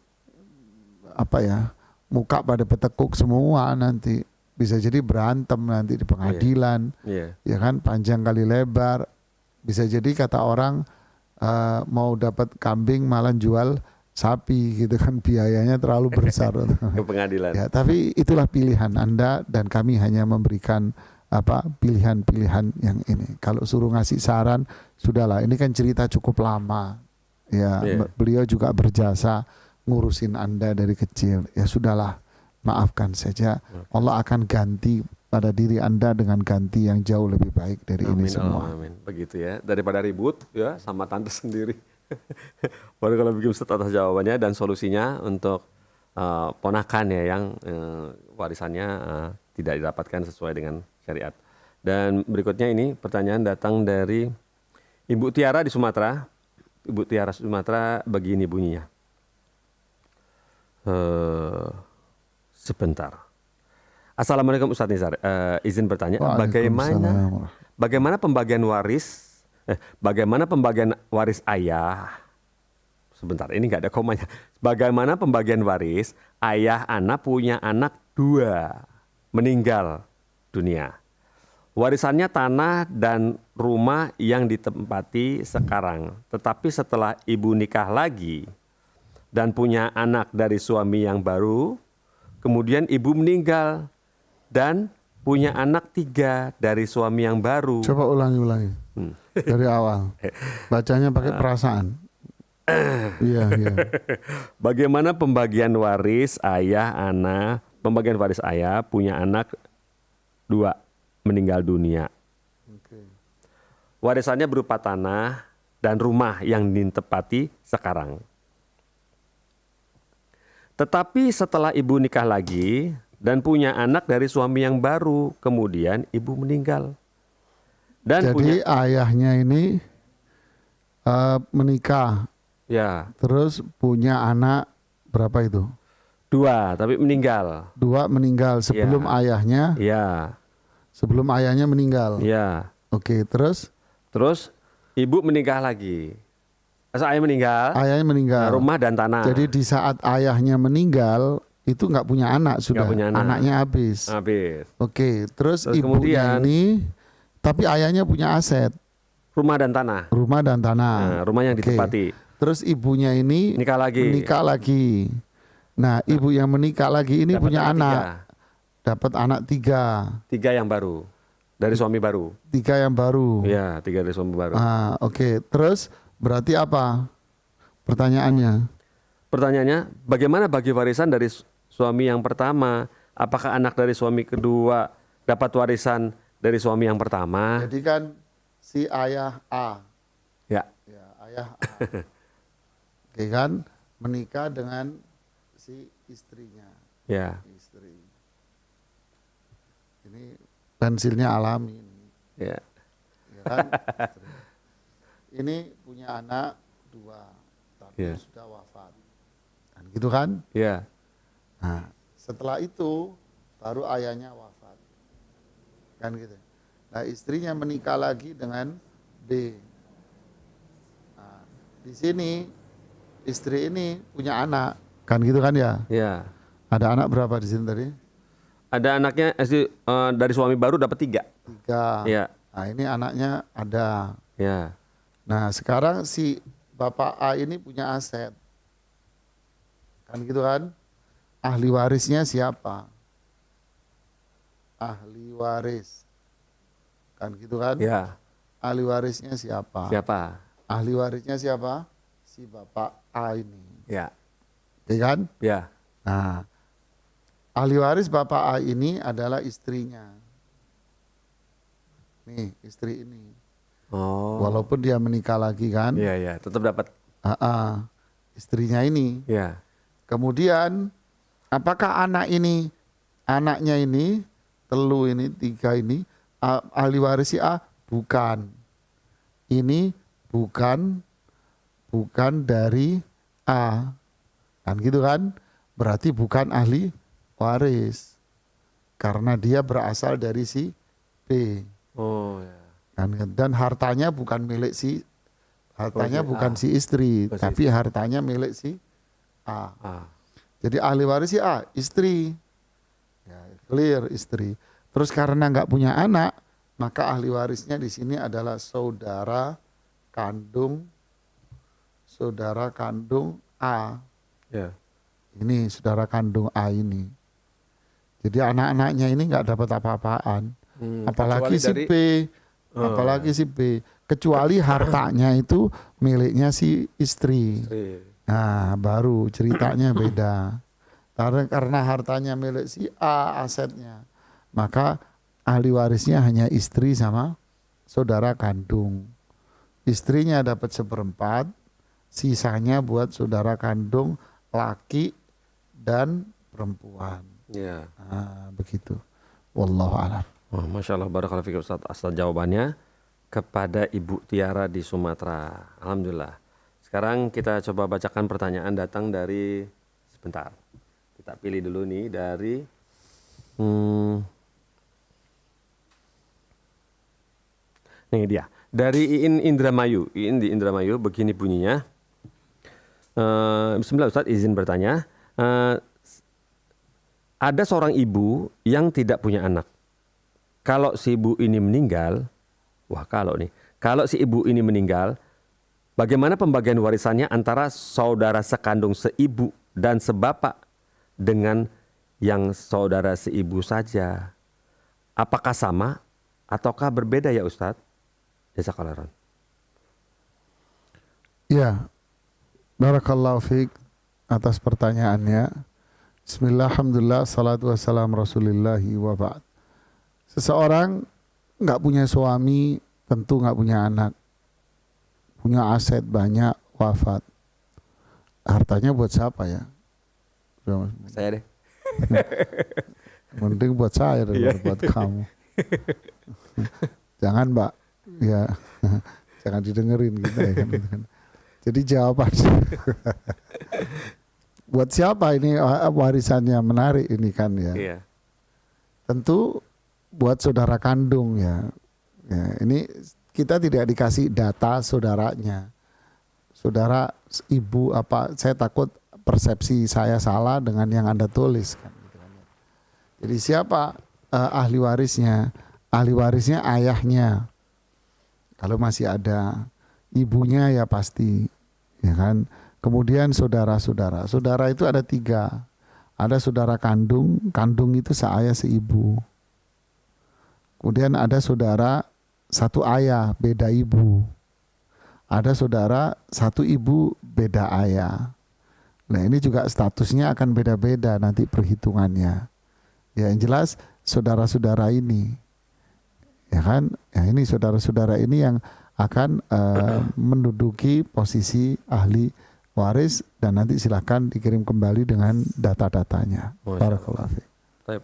muka pada petekuk semua nanti. Bisa jadi berantem nanti di pengadilan. Ya kan panjang kali lebar. Bisa jadi kata orang mau dapat kambing malah jual sapi gitu kan, biayanya terlalu besar
ke pengadilan.
Ya, tapi itulah pilihan Anda dan kami hanya memberikan pilihan-pilihan yang ini. Kalau suruh ngasih saran, sudahlah. Ini kan cerita cukup lama. Ya, beliau juga berjasa ngurusin Anda dari kecil. Ya sudahlah, maafkan saja. Allah akan ganti pada diri Anda dengan ganti yang jauh lebih baik dari ini semua.
Amin. Begitu ya. Daripada ribut ya sama tante sendiri. Baru kalau bikin Ustaz atas jawabannya dan solusinya untuk ponakan ya yang warisannya tidak didapatkan sesuai dengan syariat. Dan berikutnya ini pertanyaan datang dari Ibu Tiara di Sumatera. Ibu Tiara Sumatera begini bunyinya. Sebentar. Assalamualaikum Ustaz Nizar. Izin bertanya, bagaimana pembagian waris? Bagaimana pembagian waris ayah? Sebentar, ini nggak ada komanya. Bagaimana pembagian waris ayah anak punya anak 2 meninggal dunia? Warisannya tanah dan rumah yang ditempati sekarang. Tetapi setelah ibu nikah lagi dan punya anak dari suami yang baru, kemudian ibu meninggal dan punya anak 3 dari suami yang baru.
Coba ulangi dari awal. Bacanya pakai perasaan. Iya.
Bagaimana pembagian waris ayah anak? Pembagian waris ayah punya anak 2 meninggal dunia. Warisannya berupa tanah dan rumah yang ditempati sekarang. Tetapi setelah ibu nikah lagi dan punya anak dari suami yang baru, kemudian ibu meninggal. Dan
jadi ayahnya ini menikah,
ya,
terus punya anak berapa itu?
2, tapi meninggal.
2 meninggal sebelum ayahnya.
Ya.
Sebelum ayahnya meninggal.
Ya.
Oke, terus
ibu menikah lagi. Ayah meninggal.
Ayahnya meninggal.
Rumah dan tanah.
Jadi di saat ayahnya meninggal itu nggak punya anak sudah.
Punya anak.
Anaknya habis. Oke, terus ibunya
kemudian,
ini, tapi ayahnya punya aset.
Rumah dan tanah.
Nah,
rumah yang ditempati.
Terus ibunya ini menikah lagi. Nah, ibu yang menikah lagi ini punya anak. Dapat anak 3.
3 yang baru. Dari suami baru.
3 yang baru.
Ya, 3 dari suami baru.
Oke. Terus berarti apa? Pertanyaannya,
bagaimana bagi warisan dari suami yang pertama? Apakah anak dari suami kedua dapat warisan dari suami yang pertama?
Jadi kan si ayah A.
Ya,
ayah A. Oke kan, menikah dengan si istrinya.
Ya.
Istri. Ini pensilnya alami.
Ya.
Ya kan? Ini punya anak 2, tapi sudah wafat. Kan gitu kan?
Ya.
Nah, setelah itu baru ayahnya wafat. Kan gitu. Nah, istrinya menikah lagi dengan B. Nah, di sini istri ini punya anak. Kan gitu kan ya?
Ya.
Ada anak berapa di sini tadi?
Ada anaknya dari suami baru dapat 3.
3.
Ya.
Nah, ini anaknya ada.
Ya.
Nah, sekarang si Bapak A ini punya aset. Kan gitu kan? Ahli warisnya siapa? Ahli waris. Kan gitu kan?
Ya.
Ahli warisnya siapa? Ahli warisnya siapa? Si Bapak A ini.
Ya.
Ya kan?
Ya.
Nah, ahli waris Bapak A ini adalah istrinya. Nih, istri ini.
Oh.
Walaupun dia menikah lagi kan?
Iya, tetap dapat.
Istrinya ini.
Ya.
Kemudian apakah anaknya ini, telu ini, 3 ini ahli waris si A? Bukan. ini bukan dari A. Kan gitu kan? Berarti bukan ahli waris. Karena dia berasal dari si B.
Oh ya.
Kan? Dan hartanya bukan milik si bukan si istri,
Bukan si
tapi hartanya milik si A.
Ah.
Jadi ahli waris si A, istri. Ya, clear istri. Terus karena nggak punya anak, maka ahli warisnya di sini adalah saudara kandung A.
Ya.
Ini saudara kandung A ini. Jadi anak-anaknya ini nggak dapat apa-apaan. Apalagi si
dari-
B, apalagi si B. Kecuali hartanya itu miliknya si istri. Nah, baru ceritanya beda. Karena hartanya milik si A asetnya, maka ahli warisnya hanya istri sama saudara kandung. Istrinya dapat 1/4, sisanya buat saudara kandung laki dan perempuan.
Ya.
Nah, begitu. Wallahu a'lam.
Oh, Masya Allah, barakallahu fiik Ustaz atas jawabannya kepada Ibu Tiara di Sumatera. Alhamdulillah. Sekarang kita coba bacakan pertanyaan datang dari, sebentar. Kita pilih dulu nih dari nih dia. Dari Iin Indramayu. Iin di Indramayu begini bunyinya. Bismillah Ustaz, izin bertanya. Ada seorang ibu yang tidak punya anak. Kalau si ibu ini meninggal, kalau si ibu ini meninggal, bagaimana pembagian warisannya antara saudara sekandung seibu dan sebapak dengan yang saudara seibu saja? Apakah sama ataukah berbeda ya Ustadz? Jazakallahu khairan.
Ya, barakallahu fiik atas pertanyaannya. Bismillah, alhamdulillah, salatu wassalam rasulillahi wa ba'd. Seseorang nggak punya suami, tentu nggak punya anak. Punya aset banyak, wafat. Hartanya buat siapa ya?
Saya deh.
Mending buat saya daripada buat kamu. Jangan Mbak, ya jangan didengerin gitu ya kan. Jadi jawaban buat siapa ini warisannya, menarik ini kan ya.
Iya.
Tentu buat saudara kandung ya. Ya, ini kita tidak dikasih data saudaranya. Saudara ibu apa, saya takut persepsi saya salah dengan yang Anda tulis kan. Jadi siapa ahli warisnya? Ahli warisnya ayahnya. Kalau masih ada, ibunya ya pasti, ya kan. Kemudian saudara-saudara. Saudara itu ada 3. Ada saudara kandung, kandung itu seayah seibu. Kemudian ada saudara satu ayah, beda ibu. Ada saudara satu ibu, beda ayah. Nah ini juga statusnya akan beda-beda nanti perhitungannya. Ya yang jelas saudara-saudara ini, ya kan, ya ini saudara-saudara ini yang akan menduduki posisi ahli waris dan nanti silakan dikirim kembali dengan data-datanya. Barakallahu fiik.
Baik.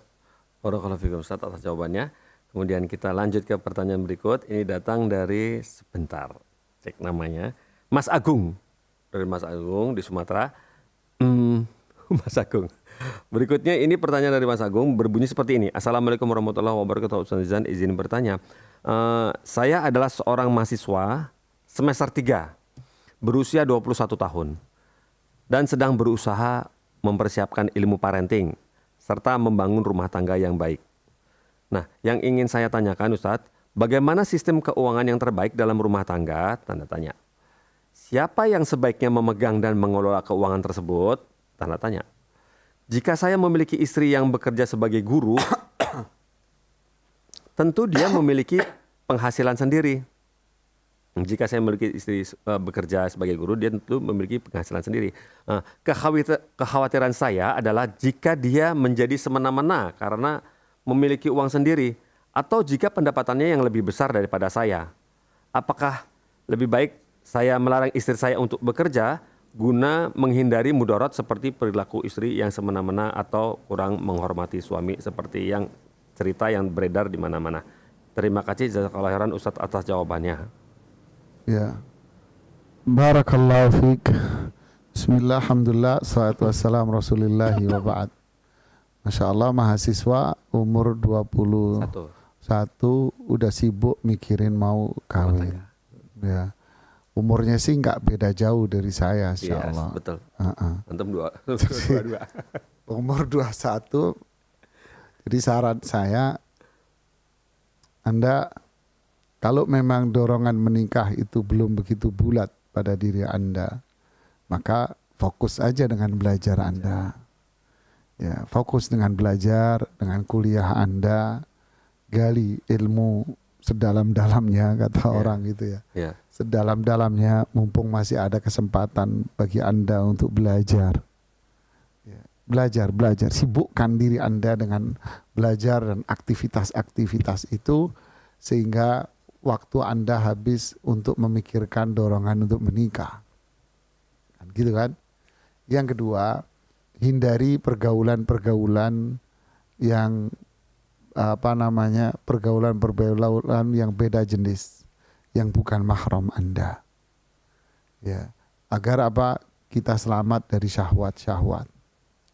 Barakallahu fiik Ustaz atas jawabannya. Kemudian kita lanjut ke pertanyaan berikut. Ini datang dari, sebentar, cek namanya, Mas Agung. Dari Mas Agung di Sumatera. Mas Agung. Berikutnya ini pertanyaan dari Mas Agung berbunyi seperti ini. Assalamualaikum warahmatullahi wabarakatuh. Ustaz izin bertanya. Saya adalah seorang mahasiswa semester 3, berusia 21 tahun. Dan sedang berusaha mempersiapkan ilmu parenting serta membangun rumah tangga yang baik. Nah, yang ingin saya tanyakan Ustadz, bagaimana sistem keuangan yang terbaik dalam rumah tangga? Tanda tanya. Siapa yang sebaiknya memegang dan mengelola keuangan tersebut? Tanda tanya. Jika saya memiliki istri yang bekerja sebagai guru, tentu dia memiliki penghasilan sendiri. Jika saya memiliki istri bekerja sebagai guru, dia tentu memiliki penghasilan sendiri. Kekhawatiran saya adalah jika dia menjadi semena-mena karena memiliki uang sendiri, atau jika pendapatannya yang lebih besar daripada saya. Apakah lebih baik saya melarang istri saya untuk bekerja guna menghindari mudarat seperti perilaku istri yang semena-mena atau kurang menghormati suami seperti yang cerita yang beredar di mana-mana. Terima kasih jazakallahu khairan Ustadz atas jawabannya.
Ya. Barakallahu fiik. Bismillah, alhamdulillah, salatu wassalamu rasulillahi wa ba'd. Masya Allah, mahasiswa umur 21 udah sibuk mikirin mau kawin. Ya. Umurnya sih nggak beda jauh dari saya, insya Allah.
Betul. Antum 22.
Umur 21. Jadi saran saya, Anda kalau memang dorongan menikah itu belum begitu bulat pada diri Anda, maka fokus aja dengan belajar Anda. Ya, fokus dengan belajar, dengan kuliah Anda, gali ilmu sedalam-dalamnya, kata orang gitu ya. Sedalam-dalamnya, mumpung masih ada kesempatan bagi Anda untuk belajar. Ya, belajar, sibukkan diri Anda dengan belajar dan aktivitas-aktivitas itu, sehingga waktu Anda habis untuk memikirkan dorongan untuk menikah. Kan, gitu kan? Yang kedua, hindari pergaulan-pergaulan yang pergaulan yang beda jenis, yang bukan mahram Anda. Ya, agar kita selamat dari syahwat-syahwat.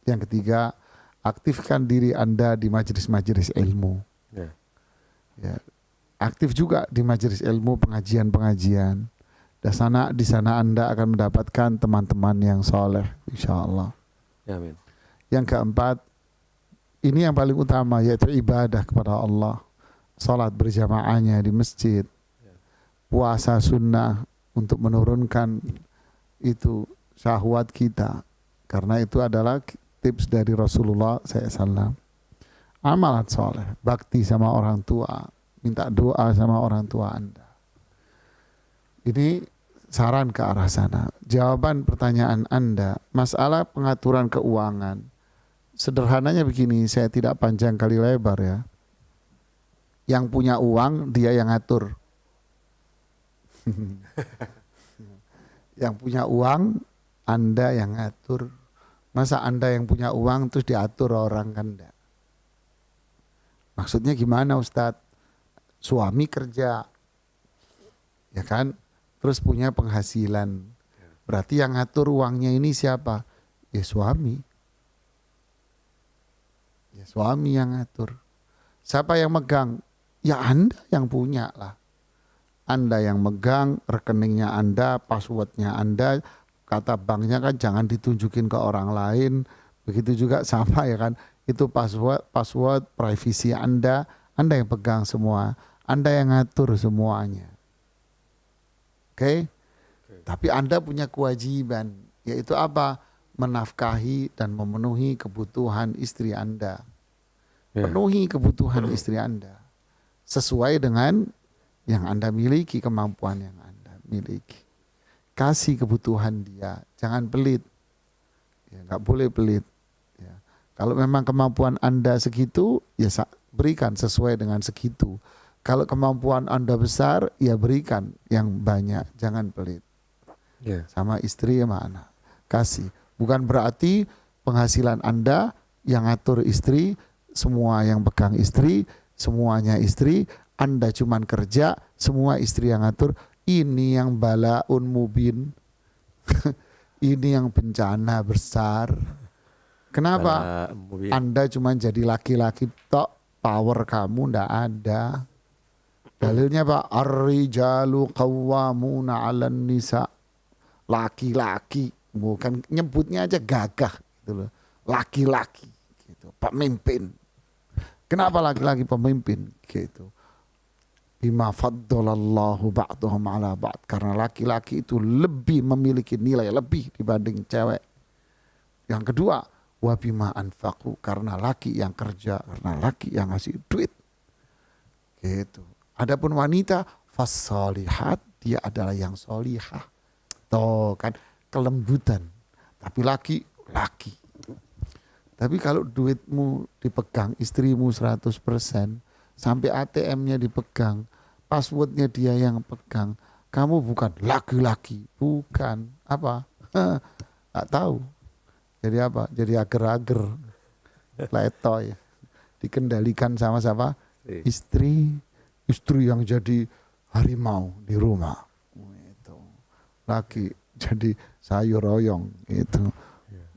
Yang ketiga, aktifkan diri Anda di majelis-majelis ilmu. Ya, aktif juga di majelis ilmu, pengajian-pengajian. Di sana Anda akan mendapatkan teman-teman yang soleh, insya Allah.
Ya, amin.
Yang keempat, ini yang paling utama, yaitu ibadah kepada Allah. Salat berjamaahnya di masjid. Puasa sunnah untuk menurunkan itu syahwat kita. Karena itu adalah tips dari Rasulullah SAW. Amalan soleh, bakti sama orang tua, minta doa sama orang tua Anda. Ini saran ke arah sana. Jawaban pertanyaan Anda, masalah pengaturan keuangan. Sederhananya begini, saya tidak panjang kali lebar ya. Yang punya uang, dia yang ngatur. Yang punya uang, Anda yang ngatur. Masa Anda yang punya uang terus diatur orang, kan enggak? Maksudnya gimana Ustadz? Suami kerja, ya kan? Terus punya penghasilan. Berarti yang ngatur uangnya ini siapa? Ya suami. Ya suami yang ngatur. Siapa yang megang? Ya Anda yang punya lah. Anda yang megang, rekeningnya Anda, passwordnya Anda, kata banknya kan jangan ditunjukin ke orang lain. Begitu juga sama ya kan. Itu password privasi Anda yang pegang semua. Anda yang ngatur semuanya. Oke? Tapi Anda punya kewajiban, yaitu apa? Menafkahi dan memenuhi kebutuhan istri Anda. Penuhi kebutuhan istri Anda sesuai dengan yang Anda miliki, kemampuan yang Anda miliki. Kasih kebutuhan dia, jangan pelit. Ya, nggak boleh pelit. Ya. Kalau memang kemampuan Anda segitu, ya berikan sesuai dengan segitu. Kalau kemampuan Anda besar, ya berikan yang banyak, jangan pelit. Sama istri sama anak, kasih. Bukan berarti penghasilan Anda yang ngatur istri, semua yang pegang istri, semuanya istri, Anda cuman kerja, semua istri yang ngatur. Ini yang balaun mubin. Ini yang bencana besar. Kenapa? Anda cuman jadi laki-laki tok, power kamu ndak ada. Dalilnya Pak, ar-rijalu qawwamuna 'alan nisa. Laki-laki, bukan nyebutnya aja gagah gitu loh. Laki-laki gitu, pemimpin. Kenapa laki-laki pemimpin gitu? Bima faddalallahu ba'dahum 'ala ba'd. Karena laki-laki itu lebih memiliki nilai lebih dibanding cewek. Yang kedua, wa bima anfaqu, karena laki yang kerja, karena laki yang ngasih duit. Gitu. Adapun wanita, fassalihat, dia adalah yang solihah. Tuh kan, kelembutan. Tapi laki. Tapi kalau duitmu dipegang istrimu 100%, sampai ATM-nya dipegang, passwordnya dia yang pegang, kamu bukan laki-laki, bukan apa? Nggak tahu. Jadi apa? Jadi ager-ager, letoy, dikendalikan sama siapa? Istri yang jadi harimau di rumah. laki jadi sayur royong gitu.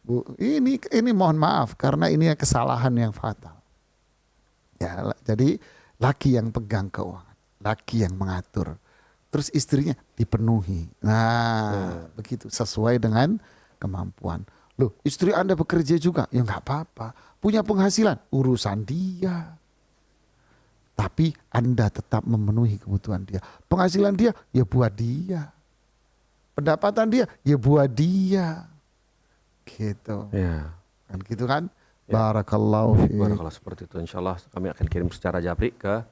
Bu, ini mohon maaf karena ini kesalahan yang fatal. Ya, jadi laki yang pegang keuangan, laki yang mengatur, terus istrinya dipenuhi. Nah, begitu sesuai dengan kemampuan. Loh, istri Anda bekerja juga, ya nggak apa-apa. Punya penghasilan, urusan dia. Tapi Anda tetap memenuhi kebutuhan dia. Penghasilan dia, ya buat dia. Pendapatan dia, ya buat dia. Gitu.
Ya.
Kan gitu kan?
Ya.
Barakallahu fiik.
Barakallah seperti itu. Insya Allah kami akan kirim secara japri ke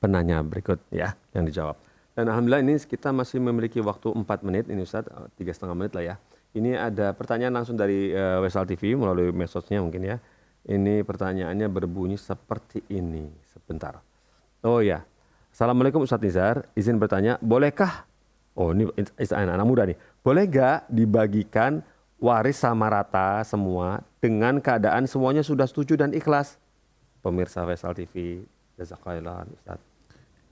penanya berikut ya yang dijawab. Dan alhamdulillah ini kita masih memiliki waktu 4 menit ini Ustaz, 3,5 menit lah ya. Ini ada pertanyaan langsung dari Wesal TV melalui medsosnya mungkin ya. Ini pertanyaannya berbunyi seperti ini. Sebentar. Oh ya. Assalamualaikum Ustaz Nizar, izin bertanya, bolehkah, oh ini anak muda nih, boleh gak dibagikan waris sama rata semua dengan keadaan semuanya sudah setuju dan ikhlas? Pemirsa Faisal TV, jazakallah Ustaz.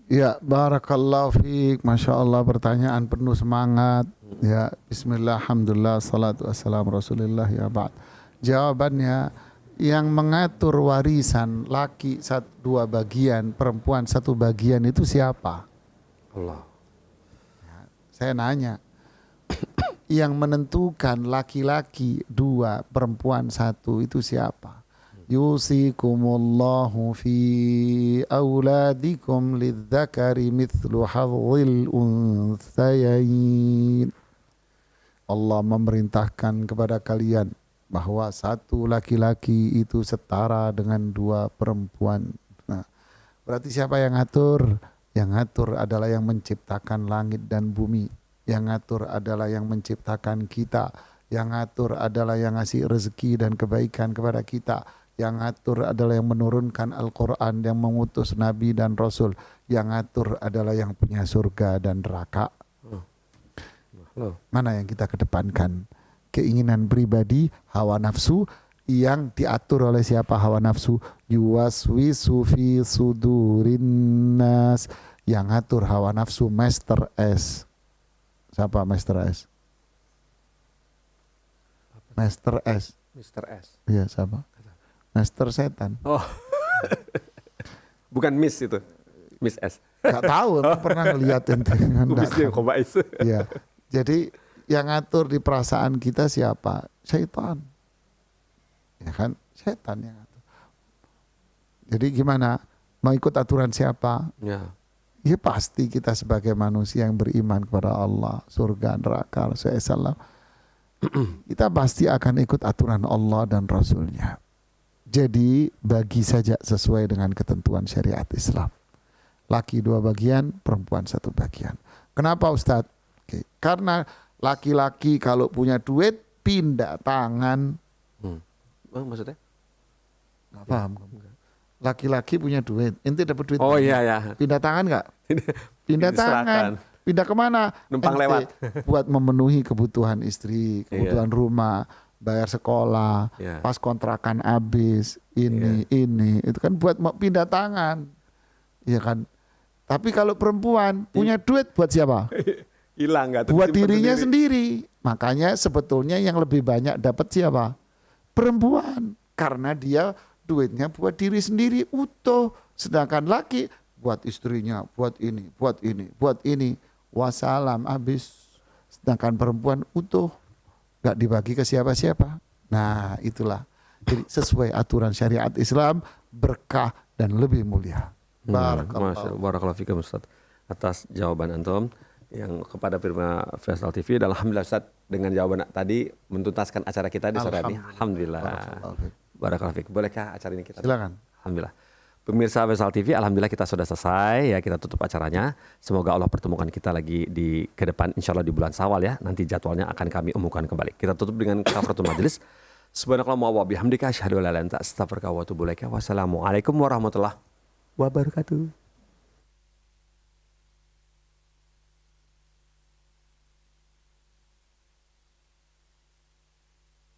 Ya, barakallahu fiik. Masya Allah, pertanyaan penuh semangat. Ya, bismillah, alhamdulillah, salatu wassalamu rasulillah, ya ba'd. Jawabannya, yang mengatur warisan laki 2 bagian, perempuan 1 bagian itu siapa?
Allah.
Ya, saya nanya, yang menentukan laki-laki 2, perempuan 1 itu siapa? Yusikumullahu fi auladikum lidzakari mithlu hadzil unthayain. Allah memerintahkan kepada kalian bahwa 1 laki-laki itu setara dengan 2 perempuan. Nah, berarti siapa yang ngatur? Yang ngatur adalah yang menciptakan langit dan bumi. Yang ngatur adalah yang menciptakan kita. Yang ngatur adalah yang ngasih rezeki dan kebaikan kepada kita. Yang ngatur adalah yang menurunkan Al-Quran, yang mengutus Nabi dan Rasul. Yang ngatur adalah yang punya surga dan neraka. Mana yang kita kedepankan? Keinginan pribadi, hawa nafsu, yang diatur oleh siapa hawa nafsu? Yuwaswisu fi sudurin nas. Yang ngatur hawa nafsu Master S. Siapa Master S? Master S.
Mr. S.
Iya, siapa? Master setan.
Oh. Bukan Miss itu. Miss S.
Gak tahu, pernah ngeliat ente.
Bisnya Kobais.
Iya. Jadi yang ngatur di perasaan kita siapa? Syaitan. Ya kan? Setan yang ngatur. Jadi gimana? Mau ikut aturan siapa?
Ya.
Ya pasti kita sebagai manusia yang beriman kepada Allah, surga, neraka, Rasulullah, kita pasti akan ikut aturan Allah dan Rasulnya. Jadi bagi saja sesuai dengan ketentuan syariat Islam. Laki 2 bagian, perempuan 1 bagian. Kenapa Ustadz? Oke. Karena laki-laki kalau punya duit pindah tangan.
Maksudnya?
Gak paham. Laki-laki punya duit, ente dapat duit.
Oh iya ya.
Pindah tangan nggak? Pindah tangan. Pindah kemana?
Numpang lewat.
Buat memenuhi kebutuhan istri, kebutuhan rumah, bayar sekolah, pas kontrakan habis, ini, itu kan buat pindah tangan. Iya kan? Tapi kalau perempuan punya duit buat siapa?
Hilang nggak?
Buat dirinya sendiri. Makanya sebetulnya yang lebih banyak dapat siapa? Perempuan. Karena dia duitnya buat diri sendiri utuh. Sedangkan laki buat istrinya, buat ini, buat ini, buat ini. Wassalam, habis. Sedangkan perempuan utuh. Gak dibagi ke siapa-siapa. Nah itulah. Jadi sesuai aturan syariat Islam, berkah dan lebih mulia.
Barakallahu fikum Ustaz. Atas jawaban antum yang kepada firma Faisal TV. Dan alhamdulillah Ustaz dengan jawaban tadi mentuntaskan acara kita di sore ini. Alhamdulillah. Barakallahu fikum. Bolehkah acara ini kita?
Silakan.
Alhamdulillah. Pemirsa Faisal TV, alhamdulillah kita sudah selesai ya, kita tutup acaranya. Semoga Allah pertemukan kita lagi di ke depan, insya Allah di bulan Syawal ya. Nanti jadwalnya akan kami umumkan kembali. Kita tutup dengan kafaratul majelis. Subhanakallahumma wa bihamdika asyhadu an la ilaha illa anta astaghfiruka wa atubu ilaik. Wassalamualaikum warahmatullahi wabarakatuh.